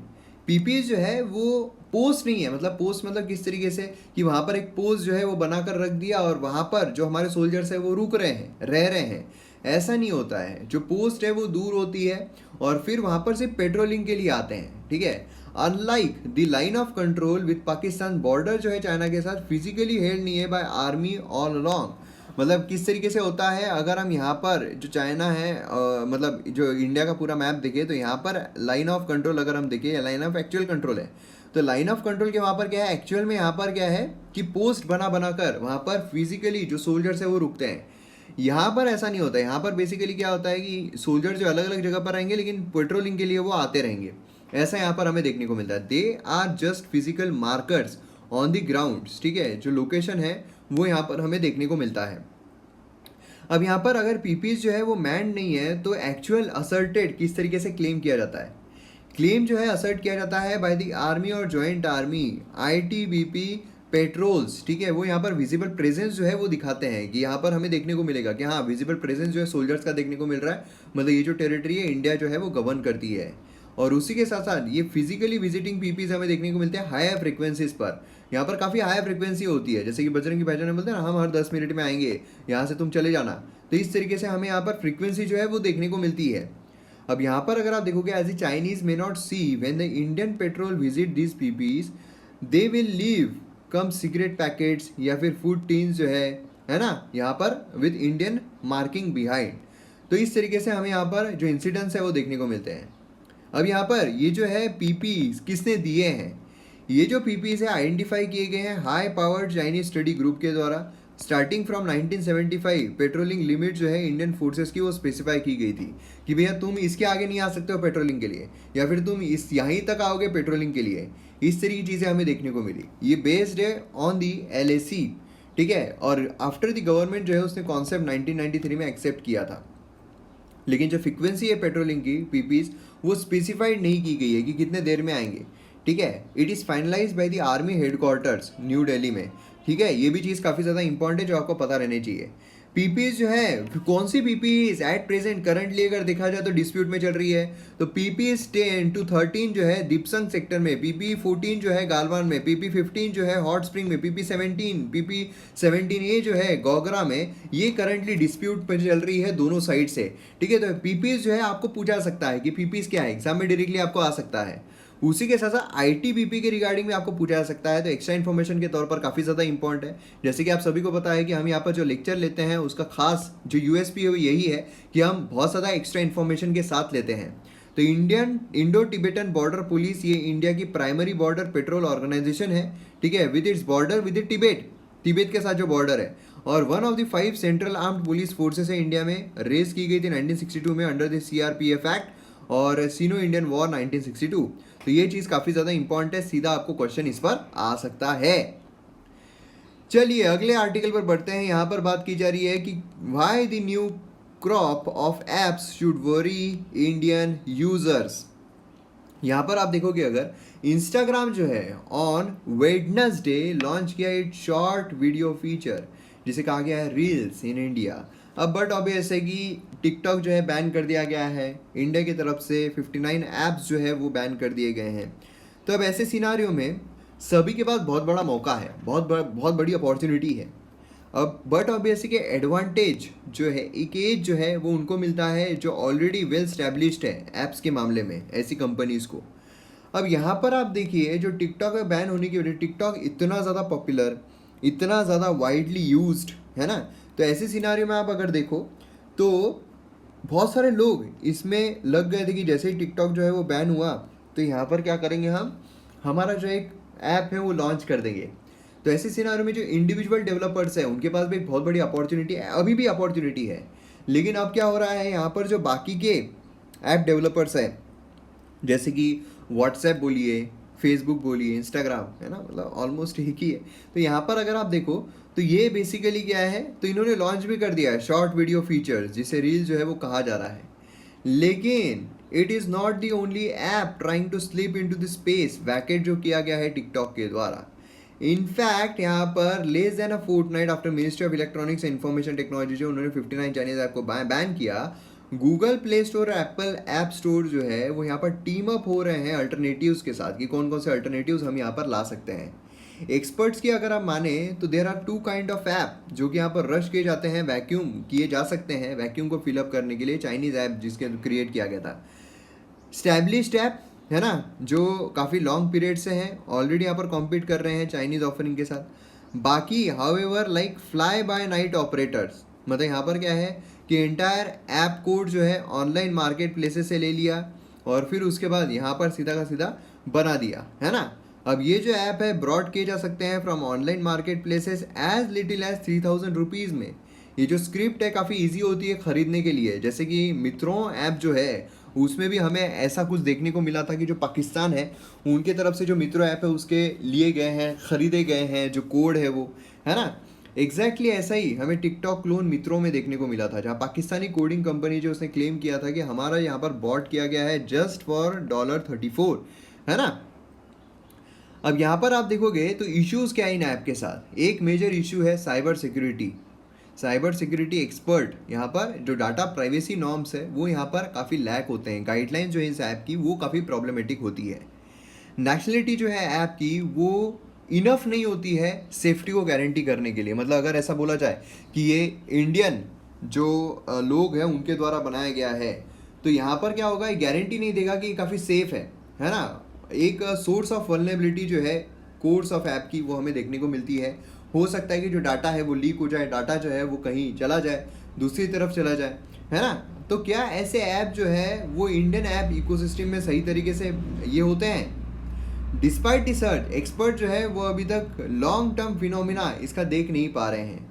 पीपीज जो है वो पोस्ट नहीं है। मतलब पोस्ट मतलब किस तरीके से कि वहाँ पर एक पोस्ट जो है वो बनाकर रख दिया और वहाँ पर जो हमारे सोल्जर्स है वो रुक रहे हैं, रह रहे हैं, ऐसा नहीं होता है। जो पोस्ट है वो दूर होती है और फिर वहाँ पर सिर्फ पेट्रोलिंग के लिए आते हैं। ठीक है, unlike the line of control with Pakistan, border जो है चाइना के साथ फिजिकली हेल्ड नहीं है बाय आर्मी ऑल अलोंग। मतलब किस तरीके से होता है, अगर हम यहाँ पर जो चाइना है मतलब जो इंडिया का पूरा मैप देखें तो यहाँ पर लाइन ऑफ कंट्रोल अगर हम देखें या लाइन ऑफ एक्चुअल कंट्रोल है, तो लाइन ऑफ कंट्रोल के वहाँ पर क्या है, एक्चुअल में यहाँ पर क्या है कि पोस्ट बना कर वहाँ पर फिजिकली जो सोल्जर्स है वो रुकते हैं। यहाँ पर ऐसा नहीं होता है। यहाँ पर बेसिकली क्या होता है कि सोल्जर जो अलग अलग जगह पर रहेंगे लेकिन पेट्रोलिंग के लिए वो आते रहेंगे, ऐसा यहाँ पर हमें देखने को मिलता है। They are just physical markers on the ground. ठीक है, जो लोकेशन है वो यहाँ पर हमें देखने को मिलता है। अब यहाँ पर अगर पीपीज जो है वो मैंड नहीं है तो एक्चुअल असर्टेड किस तरीके से क्लेम किया जाता है? क्लेम जो है असर्ट किया जाता है बाय द आर्मी और जॉइंट आर्मी आईटीबीपी पेट्रोल्स। ठीक है, वो यहाँ पर विजिबल प्रेजेंस जो है वो दिखाते हैं कि यहाँ पर हमें देखने को मिलेगा कि हाँ विजिबल प्रेजेंस जो है सोल्जर्स का देखने को मिल रहा है। मतलब ये जो टेरिटरी है इंडिया जो है वो गवर्न करती है। और उसी के साथ साथ ये फिजिकली विजिटिंग पीपीज हमें देखने को मिलते हैं हाई फ्रिक्वेंसीज पर। यहाँ पर काफ़ी हाई फ्रिक्वेंसी होती है, जैसे कि बजरंगी भाईजान ने बोलते हैं ना, हम हर 10 मिनट में आएंगे, यहाँ से तुम चले जाना। तो इस तरीके से हमें यहाँ पर फ्रीक्वेंसी जो है वो देखने को मिलती है। अब यहाँ पर अगर आप देखोगे as a Chinese may not see when the Indian patrol visit this PPs they will leave some cigarette packets या फिर फूड टीन्स जो है ना, यहाँ पर विद इंडियन मार्किंग बिहाइंड। तो इस तरीके से हमें यहाँ पर जो इंसिडेंट्स है वो देखने को मिलते हैं। अब यहाँ पर ये जो है पीपीज किसने दिए हैं, ये जो पीपीज है आइडेंटिफाई किए गए हैं high powered Chinese study group के द्वारा। स्टार्टिंग फ्रॉम 1975 पेट्रोलिंग लिमिट जो है इंडियन फोर्सेस की वो स्पेसिफाई की गई थी कि भैया तुम इसके आगे नहीं आ सकते हो पेट्रोलिंग के लिए, या फिर तुम इस यहीं तक आओगे पेट्रोलिंग के लिए। इस तरह की चीज़ें हमें देखने को मिली। ये बेस्ड है ऑन दी एलएसी। ठीक है, और आफ्टर द गवर्नमेंट जो है उसने कॉन्सेप्ट 1993 में एक्सेप्ट किया था, लेकिन जो फ्रिक्वेंसी है पेट्रोलिंग की पीपीज वो स्पेसिफाइड नहीं की गई है कि कितने देर में आएंगे। ठीक है, it is finalise by the army headquarters New Delhi में। ठीक है, ये भी चीज़ काफ़ी ज़्यादा इंपॉर्टेंट है जो आपको पता रहनी चाहिए। पीपीज जो है, कौन सी पीपीज एट प्रेजेंट करंटली अगर देखा जाए तो डिस्प्यूट में चल रही है, तो पीपीज 10 to 13 जो है दीपसंग सेक्टर में, पीपी 14 जो है गालवान में, पीपी 15 जो है हॉट स्प्रिंग में, पीपी 17A जो है गोगरा में, ये करंटली डिस्प्यूट में चल रही है दोनों साइड से। ठीक है, तो पीपीज जो है आपको पूछा सकता है कि पीपीज क्या है, एग्जाम में डायरेक्टली आपको आ सकता है। उसी के साथ साथ आईटीबीपी के रिगार्डिंग में आपको पूछा जा सकता है, तो एक्स्ट्रा इन्फॉर्मेशन के तौर पर काफ़ी ज़्यादा इंपॉर्टेंट है। जैसे कि आप सभी को पता है कि हम यहाँ पर जो लेक्चर लेते हैं उसका खास जो यूएसपी है वो यही है कि हम बहुत ज़्यादा एक्स्ट्रा इन्फॉर्मेशन के साथ लेते हैं। तो Indian Indo Tibetan border police ये इंडिया की प्राइमरी बॉर्डर पेट्रोल ऑर्गेनाइजेशन है। ठीक है, with its border with Tibet, Tibet के साथ जो बॉर्डर है, और one of the 5 central armed police forces है इंडिया में, रेज की गई थी 1962 में अंडर द सीआरपीएफ एक्ट और सीनो इंडियन वॉर 1962। तो ये चीज़ काफ़ी ज़्यादा इंपॉर्टेंट है, सीधा आपको क्वेश्चन इस पर आ सकता है। चलिए अगले आर्टिकल पर बढ़ते हैं। यहाँ पर बात की जा रही है कि why the new crop of apps should worry Indian users. यहाँ पर आप देखोगे अगर इंस्टाग्राम जो है ऑन वेडनेसडे लॉन्च किया एक शॉर्ट वीडियो फीचर जिसे कहा गया है रील्स इन इंडिया। अब बट ऑब्वियस है कि टिकटॉक जो है बैन कर दिया गया है इंडिया की तरफ से, 59 ऐप्स जो है वो बैन कर दिए गए हैं। तो अब ऐसे सिनारियों में सभी के पास बहुत बड़ा मौका है, बहुत बड़ी अपॉर्चुनिटी है। अब बट ऑब्वियसली के एडवांटेज जो है, एक एज जो है वो उनको मिलता है जो ऑलरेडी वेल स्टैब्लिश्ड है ऐप्स के मामले में, ऐसी कंपनीज को। अब यहाँ पर आप देखिए जो टिकटॉक में बैन होने की वजह, टिकटॉक इतना ज़्यादा पॉपुलर, इतना ज़्यादा वाइडली यूज्ड है ना, तो ऐसे सिनारियो में आप अगर देखो तो बहुत सारे लोग इसमें लग गए थे कि जैसे ही टिकटॉक जो है वो बैन हुआ तो यहाँ पर क्या करेंगे, हम हमारा जो एक ऐप है वो लॉन्च कर देंगे। तो ऐसे सिनारियो में जो इंडिविजुअल डेवलपर्स हैं उनके पास भी एक बहुत बड़ी अपॉर्चुनिटी है, अभी भी अपॉर्चुनिटी है। लेकिन अब क्या हो रहा है, यहाँ पर जो बाकी के ऐप डेवलपर्स हैं जैसे कि व्हाट्सएप बोलिए, फेसबुक बोलिए, इंस्टाग्राम है ना, मतलब ऑलमोस्ट एक ही है। तो यहाँ पर अगर आप देखो तो ये बेसिकली क्या है, तो इन्होंने लॉन्च भी कर दिया है शॉर्ट वीडियो फीचर्स जिसे रील जो है वो कहा जा रहा है। लेकिन it is not the only app trying to sleep into the space vacate जो किया गया है टिकटॉक के द्वारा। इनफैक्ट यहाँ पर less than a fortnight after ministry of electronics and information technology जो उन्होंने 59 चाइनीज ऐप को बैन किया, गूगल प्ले स्टोर और एप्पल ऐप स्टोर जो है वो यहाँ पर टीम अप हो रहे हैं अल्टरनेटिव्स के साथ कि कौन कौन से अल्टरनेटिव्स हम यहाँ पर ला सकते हैं। एक्सपर्ट्स की अगर आप माने तो there are 2 kind of app जो कि यहाँ पर रश किए जाते हैं, वैक्यूम किए जा सकते हैं, वैक्यूम को फिलअप करने के लिए चाइनीज़ ऐप जिसके क्रिएट किया गया था। स्टैब्लिश्ड ऐप है ना, जो काफ़ी लॉन्ग पीरियड से हैं, ऑलरेडी यहाँ पर कॉम्पीट कर रहे हैं चाइनीज़ ऑफरिंग के साथ। बाकी however like fly bye night operators, मतलब यहाँ पर क्या है कि एंटायर ऐप कोड जो है ऑनलाइन मार्केट प्लेसेस से ले लिया और फिर उसके बाद यहाँ पर सीधा का सीधा बना दिया है ना। अब ये जो ऐप है ब्रॉड किए जा सकते हैं from online market places as little as 3000 rupees में। ये जो स्क्रिप्ट है काफ़ी ईजी होती है ख़रीदने के लिए, जैसे कि मित्रों ऐप जो है उसमें भी हमें ऐसा कुछ देखने को मिला था कि जो पाकिस्तान है उनके तरफ से जो मित्रों ऐप है उसके लिए गए हैं, ख़रीदे गए हैं, जो कोड है वो है ना। एग्जैक्टली ऐसा ही हमें टिकटॉक क्लोन मित्रों में देखने को मिला था, जहाँ पाकिस्तानी कोडिंग कंपनी जो उसने क्लेम किया था कि हमारा यहाँ पर बॉट किया गया है जस्ट फॉर $34 है ना। अब यहाँ पर आप देखोगे तो इश्यूज़ क्या है इन ऐप के साथ। एक मेजर इशू है cyber security. Cyber security expert यहाँ पर जो डाटा प्राइवेसी नॉर्म्स है वो यहाँ पर काफ़ी लैक होते हैं, गाइडलाइंस जो है इस ऐप की वो काफ़ी प्रॉब्लमेटिक होती है। नेशनलिटी जो है ऐप की वो इनफ नहीं होती है सेफ्टी को गारंटी करने के लिए। मतलब अगर ऐसा बोला जाए कि ये इंडियन जो लोग हैं उनके द्वारा बनाया गया है तो यहाँ पर क्या होगा, ये गारंटी नहीं देगा कि ये काफ़ी सेफ है ना। एक सोर्स ऑफ वल्नरेबिलिटी जो है कोर्स ऑफ ऐप की वो हमें देखने को मिलती है। हो सकता है कि जो डाटा है वो लीक हो जाए, डाटा जो है वो कहीं चला जाए, दूसरी तरफ चला जाए है ना। तो क्या ऐसे ऐप जो है वो इंडियन ऐप इकोसिस्टम में सही तरीके से ये होते हैं? डिस्पाइट रिसर्च एक्सपर्ट जो है वो अभी तक लॉन्ग टर्म फिनोमिना इसका देख नहीं पा रहे हैं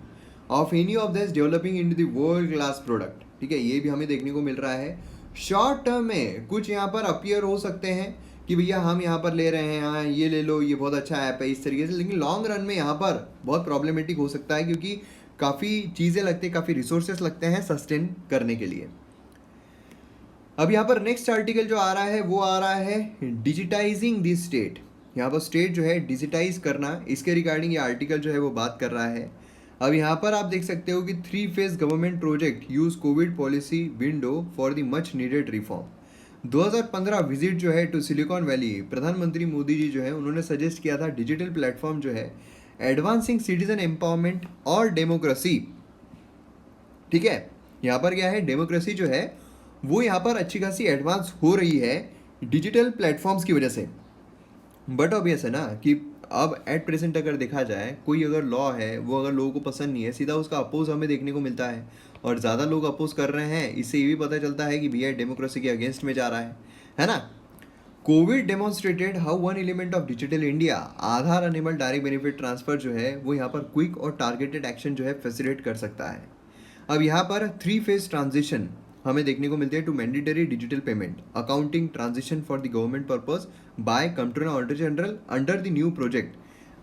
of any of this developing into the world class product. ठीक है, ये भी हमें देखने को मिल रहा है। शॉर्ट टर्म में कुछ यहाँ पर अपीयर हो सकते हैं कि भैया हम यहाँ पर ले रहे हैं, हाँ ये ले लो, ये बहुत अच्छा ऐप है इस तरीके से, लेकिन लॉन्ग रन में यहाँ पर बहुत प्रॉब्लमेटिक हो सकता है क्योंकि काफ़ी चीज़ें लगती हैं, काफ़ी रिसोर्सेस लगते हैं सस्टेन करने के लिए। अब यहाँ पर नेक्स्ट आर्टिकल जो आ रहा है वो आ रहा है डिजिटाइजिंग दिस स्टेट। यहाँ पर स्टेट जो है डिजिटाइज करना, इसके रिगार्डिंग ये आर्टिकल जो है वो बात कर रहा है। अब यहाँ पर आप देख सकते हो कि 3 phase government project use Covid policy window for the much needed reform. 2015 visit जो है टू सिलिकॉन वैली, प्रधानमंत्री मोदी जी जो है उन्होंने सजेस्ट किया था डिजिटल प्लेटफॉर्म जो है एडवांसिंग सिटीजन एम्पावरमेंट और डेमोक्रेसी। ठीक है, यहाँ पर क्या है, डेमोक्रेसी जो है वो यहाँ पर अच्छी खासी एडवांस हो रही है डिजिटल प्लेटफॉर्म्स की वजह से। बट ऑब्वियस है ना कि अब एट प्रेजेंट अगर देखा जाए कोई अगर लॉ है वो अगर लोगों को पसंद नहीं है, सीधा उसका अपोज हमें देखने को मिलता है, और ज़्यादा लोग अपोज कर रहे हैं, इससे ये भी पता चलता है कि भैया डेमोक्रेसी के अगेंस्ट में जा रहा है ना। Covid demonstrated how one element of digital India, Aadhaar enabled direct benefit transfer जो है वो यहाँ पर क्विक और टारगेटेड एक्शन जो है फैसिलिटेट कर सकता है। अब यहाँ पर 3 फेज ट्रांजिशन हमें देखने को मिलते हैं to mandatory digital payment accounting transition for the government purpose by controller auditor general under the new project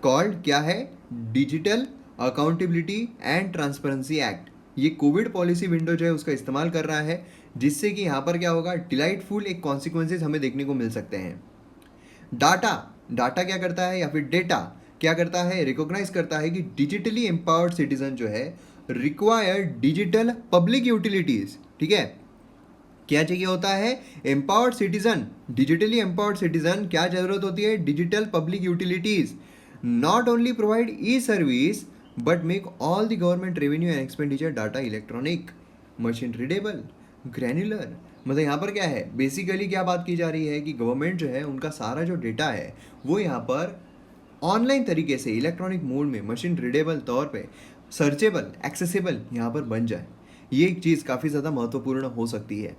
called क्या है, digital accountability and transparency act. ये कोविड पॉलिसी विंडो जो है उसका इस्तेमाल कर रहा है, जिससे कि यहाँ पर क्या होगा, डिलाइटफुल एक कॉन्सिक्वेंसेज हमें देखने को मिल सकते हैं। डाटा क्या करता है, या फिर डेटा क्या करता है, रिकॉग्नाइज करता है कि डिजिटली एम्पावर्ड सिटीजन जो है रिक्वायर डिजिटल पब्लिक यूटिलिटीज। ठीक है, क्या चाहिए होता है, empowered citizen, digitally empowered citizen क्या जरूरत होती है, digital public utilities, not only provide E service but make all the government revenue and expenditure data electronic, machine readable, granular. मतलब यहाँ पर क्या है, बेसिकली क्या बात की जा रही है कि गवर्नमेंट जो है उनका सारा जो डेटा है वो यहाँ पर ऑनलाइन तरीके से इलेक्ट्रॉनिक मोड में मशीन रीडेबल तौर पे सर्चेबल एक्सेसिबल यहाँ पर बन जाए। ये एक चीज़ काफ़ी ज़्यादा महत्वपूर्ण हो सकती है।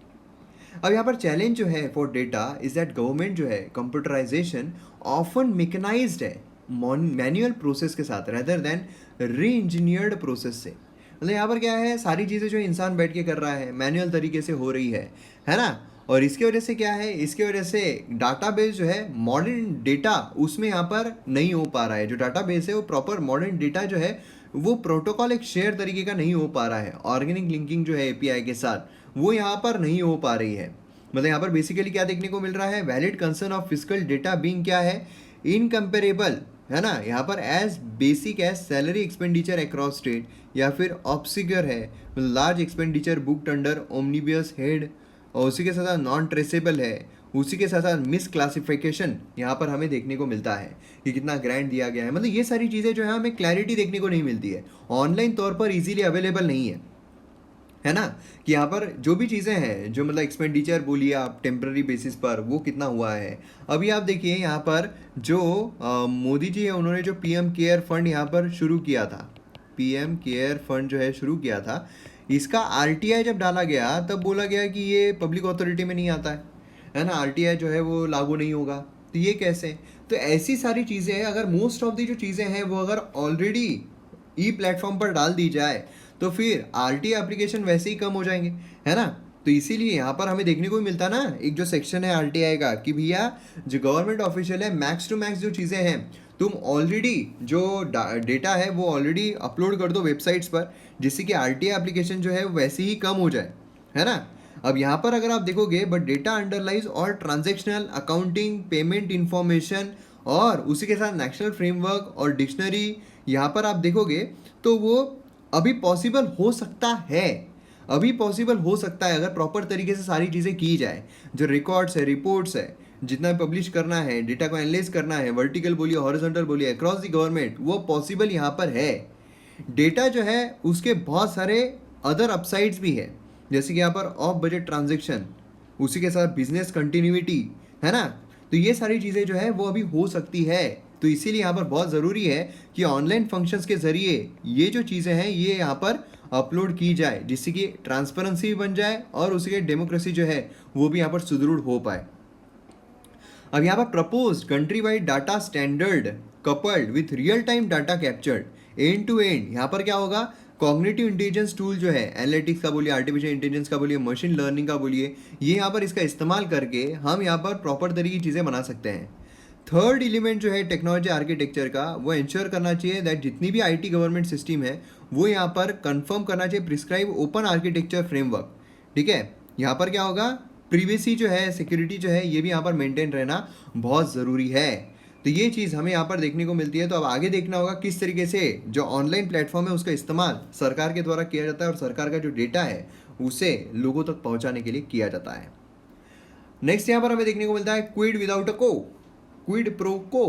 अब यहाँ पर चैलेंज जो है for data is that government जो है कंप्यूटराइजेशन ऑफन मेकनाइज्ड है मैनुअल प्रोसेस के साथ रेदर देन री इंजीनियर्ड प्रोसेस से। मतलब यहाँ पर क्या है, सारी चीज़ें जो इंसान बैठ के कर रहा है मैनुअल तरीके से हो रही है ना। और इसके वजह से क्या है, इसके वजह से डाटाबेस जो है मॉडर्न डेटा उसमें यहाँ पर नहीं हो पा रहा है। जो डाटाबेस है वो प्रॉपर मॉडर्न डेटा जो है वो प्रोटोकॉल एक शेयर तरीके का नहीं हो पा रहा है, ऑर्गेनिक लिंकिंग जो है एपीआई के साथ वो यहाँ पर नहीं हो पा रही है। मतलब यहाँ पर बेसिकली क्या देखने को मिल रहा है, valid concern of physical data being क्या है, इनकम्पेरेबल है ना। यहाँ पर as basic as salary expenditure across state, या फिर ऑब्सिगर है large expenditure booked under omnibus head, और उसी के साथ साथ नॉन ट्रेसेबल है, उसी के साथ साथ मिस क्लासिफिकेशन यहाँ पर हमें देखने को मिलता है कि कितना ग्रांट दिया गया है। मतलब ये सारी चीज़ें जो है हमें क्लैरिटी देखने को नहीं मिलती है, ऑनलाइन तौर पर इजीली अवेलेबल नहीं है ना। कि यहाँ पर जो भी चीज़ें हैं जो मतलब एक्सपेंडिचर बोलिए आप टेम्पररी बेसिस पर वो कितना हुआ है। अभी आप देखिए यहाँ पर जो मोदी जी है उन्होंने जो पीएम केयर फंड यहाँ पर शुरू किया था, पीएम केयर फंड जो है शुरू किया था, इसका आरटीआई जब डाला गया तब बोला गया कि ये पब्लिक अथॉरिटी में नहीं आता है ना, आरटीआई जो है वो लागू नहीं होगा। तो ये कैसे, तो ऐसी सारी चीज़ें हैं, अगर मोस्ट ऑफ दी जो चीज़ें हैं वो अगर ऑलरेडी ई प्लेटफॉर्म पर डाल दी जाए तो फिर आरटीआई एप्लीकेशन वैसे ही कम हो जाएंगे, है ना। तो इसीलिए यहाँ पर हमें देखने को भी मिलता ना एक जो सेक्शन है आरटीआई का कि भैया जो गवर्नमेंट ऑफिशियल है मैक्स टू मैक्स जो चीज़ें हैं तुम ऑलरेडी जो डेटा है वो ऑलरेडी अपलोड कर दो वेबसाइट्स पर, जिससे कि आरटीआई एप्लीकेशन जो है वैसे ही कम हो जाए, है ना। अब यहाँ पर अगर आप देखोगे बट डेटा अंडरलाइज और ट्रांजेक्शनल अकाउंटिंग पेमेंट इंफॉर्मेशन और उसी के साथ नेशनल फ्रेमवर्क और डिक्शनरी यहाँ पर आप देखोगे तो वो अभी पॉसिबल हो सकता है, अभी पॉसिबल हो सकता है अगर प्रॉपर तरीके से सारी चीज़ें की जाए। जो रिकॉर्ड्स है, रिपोर्ट्स है, जितना पब्लिश करना है, डेटा को एनालाइज करना है, वर्टिकल बोलिए हॉरिजॉन्टल बोलिए अक्रॉस द गवर्नमेंट, वो पॉसिबल यहाँ पर है। डेटा जो है उसके बहुत सारे अदर अपसाइड्स भी है, जैसे कि यहाँ पर ऑफ बजट ट्रांजेक्शन, उसी के साथ बिजनेस कंटिन्यूटी, है ना। तो ये सारी चीज़ें जो है वो अभी हो सकती है। तो इसीलिए यहाँ पर बहुत ज़रूरी है कि ऑनलाइन फंक्शंस के ज़रिए ये जो चीज़ें हैं ये यहाँ पर अपलोड की जाए, जिससे कि ट्रांसपेरेंसी भी बन जाए और उसी के डेमोक्रेसी जो है वो भी यहाँ पर सुदृढ़ हो पाए। अब यहाँ पर propose country wide data standard coupled with real time data captured end to end, यहाँ पर क्या होगा, कॉग्निटिव इंटेलिजेंस टूल जो है एनालिटिक्स का बोलिए, आर्टिफिशियल इंटेलिजेंस का बोलिए, मशीन लर्निंग का बोलिए, ये यहाँ पर इसका इस्तेमाल करके हम यहाँ पर प्रॉपर तरीके की चीज़ें बना सकते हैं। थर्ड एलिमेंट जो है टेक्नोलॉजी आर्किटेक्चर का, वो इंश्योर करना चाहिए दैट जितनी भी आईटी गवर्नमेंट सिस्टम है वो यहाँ पर कंफर्म करना चाहिए प्रिस्क्राइब ओपन आर्किटेक्चर फ्रेमवर्क। ठीक है, यहाँ पर क्या होगा, प्रिवेसी जो है, सिक्योरिटी जो है, ये भी यहाँ पर मेंटेन रहना बहुत ज़रूरी है। तो ये चीज़ हमें यहाँ पर देखने को मिलती है। तो अब आगे देखना होगा किस तरीके से जो ऑनलाइन प्लेटफॉर्म है उसका इस्तेमाल सरकार के द्वारा किया जाता है और सरकार का जो डेटा है उसे लोगों तक पहुँचाने के लिए किया जाता है। नेक्स्ट यहाँ पर हमें देखने को मिलता है क्विड विदाउट अ को, क्विड प्रो को,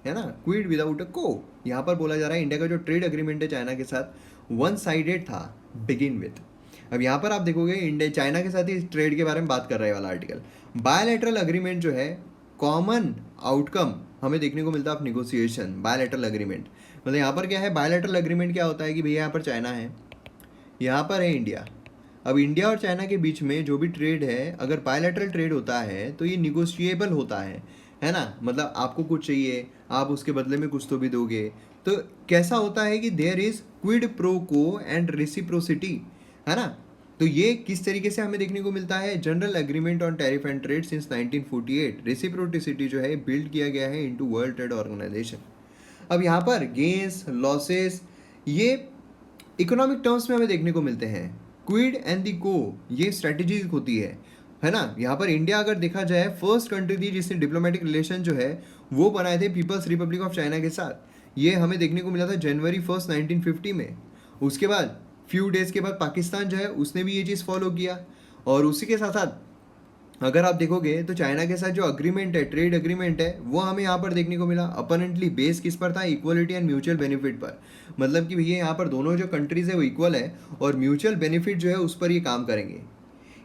है ना, क्विड विदाउट अ को। यहाँ पर बोला जा रहा है इंडिया का जो ट्रेड एग्रीमेंट है चाइना के साथ वन साइडेड था बिगिन विथ। अब यहाँ पर आप देखोगे इंडिया चाइना के साथ ही ट्रेड के बारे में बात कर रहा है वाला आर्टिकल। बायलैटरल अग्रीमेंट जो है कॉमन आउटकम हमें देखने को मिलता है ऑफ निगोसिएशन बायलैटरल अग्रीमेंट। मतलब यहाँ पर क्या है, बायलैटरल अग्रीमेंट क्या होता है कि भैया यहाँ पर चाइना है, यहाँ पर है इंडिया। अब इंडिया और चाइना के बीच में जो भी ट्रेड है अगर बायलैटरल ट्रेड होता है तो ये निगोशिएबल होता है ना। मतलब आपको कुछ चाहिए आप उसके बदले में कुछ तो भी दोगे। तो कैसा होता है कि देयर इज क्विड प्रो को एंड रेसिप्रोसिटी, है ना। तो ये किस तरीके से हमें देखने को मिलता है, general agreement on tariff and trade since 1948 reciprocity जो है बिल्ड किया गया है इनटू वर्ल्ड ट्रेड ऑर्गेनाइजेशन। अब यहाँ पर गेन्स लॉसेस ये इकोनॉमिक टर्म्स में हमें देखने को मिलते हैं। क्विड एंड दी को ये स्ट्रेटेजीज होती है ना। यहाँ पर इंडिया अगर देखा जाए फर्स्ट कंट्री थी जिसने डिप्लोमेटिक रिलेशन जो है वो बनाए थे पीपल्स रिपब्लिक ऑफ चाइना के साथ। ये हमें देखने को मिला था जनवरी 1 1950 में। उसके बाद फ्यू डेज के बाद पाकिस्तान जो है उसने भी ये चीज़ फॉलो किया। और उसी के साथ साथ अगर आप देखोगे तो चाइना के साथ जो अग्रीमेंट है ट्रेड अग्रीमेंट है वो हमें यहाँ पर देखने को मिला अपरेंटली बेस किस पर था, इक्वलिटी एंड म्यूचुअल बेनिफिट पर। मतलब कि भैया यहाँ पर दोनों जो कंट्रीज है वो इक्वल है और म्यूचुअल बेनिफिट जो है उस पर ये काम करेंगे।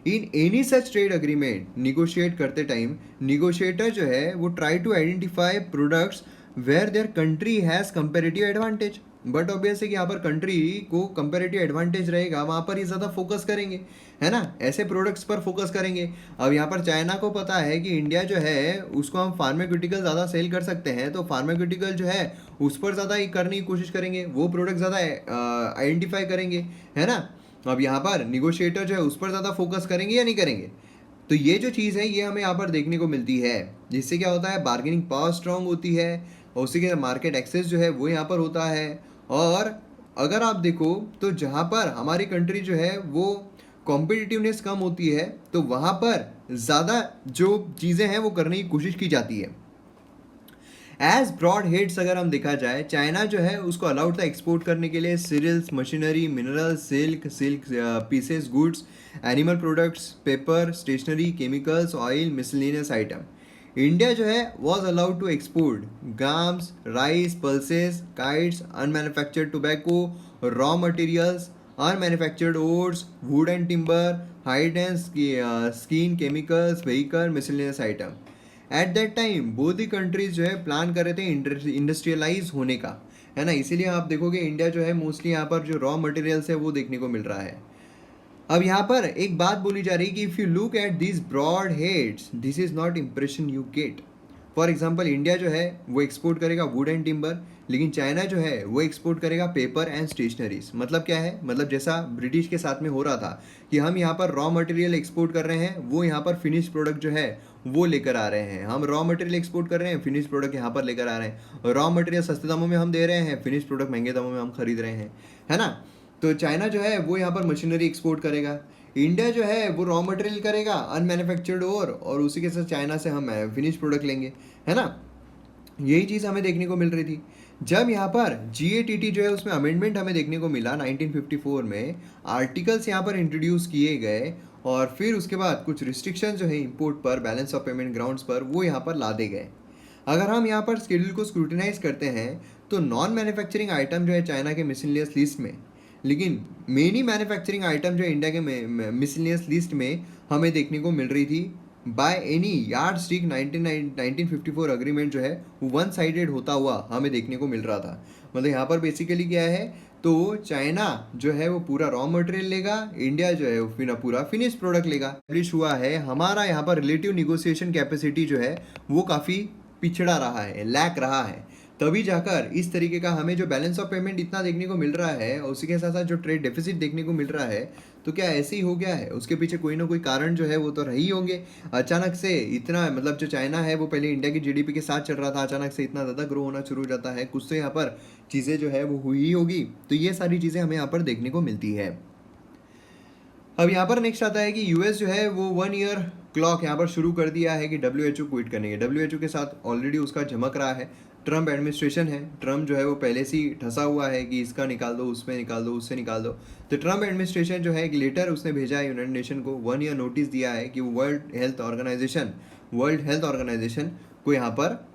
In any such trade agreement negotiate करते टाइम निगोशिएटर जो है वो try to identify products where their country has comparative advantage. But obvious है कि यहाँ पर कंट्री को कंपेरेटिव एडवांटेज रहेगा वहाँ पर ही ज़्यादा फोकस करेंगे, है ना, ऐसे प्रोडक्ट्स पर फोकस करेंगे। अब यहाँ पर चाइना को पता है कि इंडिया जो है उसको हम फार्मास्यूटिकल ज़्यादा सेल कर सकते हैं तो फार्मास्यूटिकल जो है उस पर ज़्यादा ही करने की कोशिश करेंगे, वो प्रोडक्ट ज़्यादा आइडेंटिफाई करेंगे, है ना। अब यहाँ पर निगोशिएटर जो है उस पर ज़्यादा फोकस करेंगे या नहीं करेंगे। तो ये जो चीज़ है ये हमें यहाँ पर देखने को मिलती है जिससे क्या होता है बार्गेनिंग पावर स्ट्रांग होती है और उसी के मार्केट एक्सेस जो है वो यहाँ पर होता है। और अगर आप देखो तो जहाँ पर हमारी कंट्री जो है वो कॉम्पिटिटिवनेस कम होती है तो वहाँ पर ज़्यादा जो चीज़ें हैं वो करने की कोशिश की जाती है। एज ब्रॉड हेड्स अगर हम देखा जाए चाइना जो है उसको अलाउड था एक्सपोर्ट करने के लिए cereals machinery minerals silk pieces goods animal products paper stationery chemicals oil miscellaneous item. India जो है was allowed to export gums rice pulses kites unmanufactured tobacco raw materials unmanufactured oats wood and timber hide and skin chemicals vehicle miscellaneous item. At that time both the countries जो है plan कर रहे थे industrialise होने का, है ना। इसीलिए आप देखोगे इंडिया जो है मोस्टली यहाँ पर जो रॉ मटेरियल्स है वो देखने को मिल रहा है। अब यहाँ पर एक बात बोली जा रही है कि if you look at this broad heads this is not impression you get. For example India जो है वो एक्सपोर्ट करेगा वुड एंड टिम्बर लेकिन चाइना जो है वो एक्सपोर्ट करेगा पेपर एंड स्टेशनरीज। मतलब क्या है, मतलब जैसा ब्रिटिश के साथ में हो रहा था कि हम यहाँ पर रॉ मटेरियल एक्सपोर्ट कर रहे हैं वो यहाँ पर फिनिश प्रोडक्ट जो है वो लेकर आ रहे हैं। हम रॉ मटेरियल एक्सपोर्ट कर रहे हैं फिनिश प्रोडक्ट यहाँ पर लेकर आ रहे हैं। रॉ मटेरियल सस्ते दामों में हम दे रहे हैं फिनिश प्रोडक्ट महंगे दामों में हम खरीद रहे हैं, है ना। तो चाइना जो है वो यहाँ पर मशीनरी एक्सपोर्ट करेगा, इंडिया जो है वो रॉ मटेरियल करेगा अनमैन्युफैक्चर्ड और उसी के साथ चाइना से हम फिनिश प्रोडक्ट लेंगे, है ना। यही चीज़ हमें देखने को मिल रही थी। जब यहाँ पर GATT जो है उसमें अमेंडमेंट हमें देखने को मिला 1954 में आर्टिकल्स यहाँ पर इंट्रोड्यूस किए गए और फिर उसके बाद कुछ रिस्ट्रिक्शन जो है इंपोर्ट पर बैलेंस ऑफ पेमेंट ग्राउंड्स पर वो यहाँ पर ला दे गए। अगर हम यहाँ पर स्केड्यूल को स्क्रूटिनाइज करते हैं तो नॉन मैन्युफैक्चरिंग आइटम जो है चाइना के मिसलेनियस लिस्ट में, लेकिन मेनी मैन्युफैक्चरिंग आइटम जो इंडिया के मिसलेनियस लिस्ट में हमें देखने को मिल रही थी by any yard stick 1954 agreement जो है वो वन साइडेड होता हुआ हमें देखने को मिल रहा था। मतलब यहाँ पर बेसिकली क्या है तो चाइना जो है वो पूरा रॉ मटेरियल लेगा, इंडिया जो है वो पूरा फिनिश प्रोडक्ट लेगा। एस्टैब्लिश हुआ है हमारा यहाँ पर रिलेटिव निगोशिएशन कैपेसिटी जो है वो काफ़ी पिछड़ा रहा है, लैक रहा है, तभी जाकर इस तरीके का हमें जो बैलेंस ऑफ पेमेंट इतना देखने को मिल रहा है और उसी के साथ साथ जो ट्रेड डेफिसिट देखने को मिल रहा है। तो क्या ऐसे ही हो गया है, उसके पीछे कोई ना कोई कारण जो है वो तो रही होंगे। अचानक से इतना मतलब जो चाइना है वो पहले इंडिया की GDP के साथ चल रहा था, अचानक से इतना ज़्यादा ग्रो होना शुरू हो जाता है, कुछ तो यहाँ पर चीज़ें जो है वो हुई ही होगी। तो ये सारी चीज़ें हमें यहाँ पर देखने को मिलती है। अब यहाँ पर नेक्स्ट आता है कि US जो है वो 1 ईयर क्लॉक यहाँ पर शुरू कर दिया है कि WHO क्विट करने के। WHO के साथ ऑलरेडी उसका झमक रहा है। ट्रम्प एडमिनिस्ट्रेशन है, ट्रम्प जो है वो पहले से ही ठसा हुआ है कि इसका निकाल दो, उसमें निकाल दो, उससे निकाल दो। तो ट्रम्प एडमिनिस्ट्रेशन जो है एक लेटर उसने भेजा है यूनाइटेड नेशन को, 1 ईयर नोटिस दिया है कि वर्ल्ड हेल्थ ऑर्गेनाइजेशन को यहाँ पर।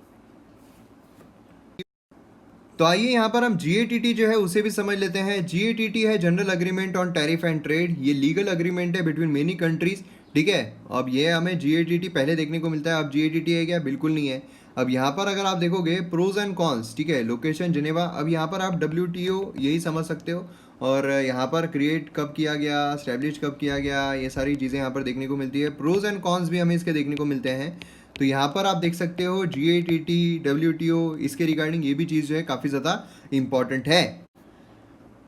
तो आइए यहाँ पर हम GATT जो है उसे भी समझ लेते हैं। GATT है general agreement on tariff and trade. ये लीगल अग्रीमेंट है बिटवीन मेनी कंट्रीज, ठीक है। अब ये हमें GATT पहले देखने को मिलता है, अब GATT है क्या? बिल्कुल नहीं है। अब यहाँ पर अगर आप देखोगे प्रोज एंड कॉन्स, ठीक है, लोकेशन जिनेवा। अब यहाँ पर आप WTO यही समझ सकते हो, और यहाँ पर क्रिएट कब किया गया, स्टैब्लिश कब किया गया, ये सारी चीज़ें यहाँ पर देखने को मिलती है। प्रोज एंड कॉन्स भी हमें इसके देखने को मिलते हैं। तो यहाँ पर आप देख सकते हो GATT, WTO, इसके रिगार्डिंग ये भी चीज़ जो है काफ़ी ज़्यादा इंपॉर्टेंट है।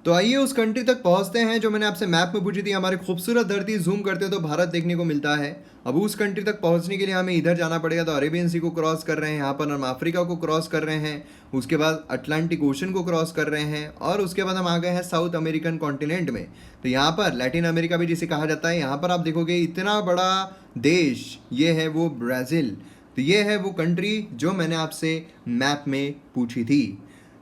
तो आइए उस कंट्री तक पहुंचते हैं जो मैंने आपसे मैप में पूछी थी। हमारी खूबसूरत धरती जूम करते तो भारत देखने को मिलता है। अब उस कंट्री तक पहुंचने के लिए हमें इधर जाना पड़ेगा, तो अरेबियन सी को क्रॉस कर रहे हैं, यहाँ पर हम अफ्रीका को क्रॉस कर रहे हैं, उसके बाद अटलांटिक ओशन को क्रॉस कर रहे हैं, और उसके बाद हम आ गए हैं साउथ अमेरिकन कॉन्टिनेंट में। तो यहाँ पर लैटिन अमेरिका भी जिसे कहा जाता है। यहाँ पर आप देखोगे इतना बड़ा देश, ये है वो ब्राज़ील। तो ये है वो कंट्री जो मैंने आपसे मैप में पूछी थी।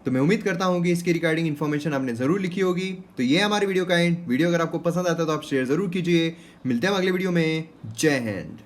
तो मैं उम्मीद करता हूँ कि इसके रिगार्डिंग इन्फॉर्मेशन आपने ज़रूर लिखी होगी। तो ये हमारी वीडियो का एंड। वीडियो अगर आपको पसंद आता है तो आप शेयर ज़रूर कीजिए। मिलते हैं अगले वीडियो में। जय हिंद।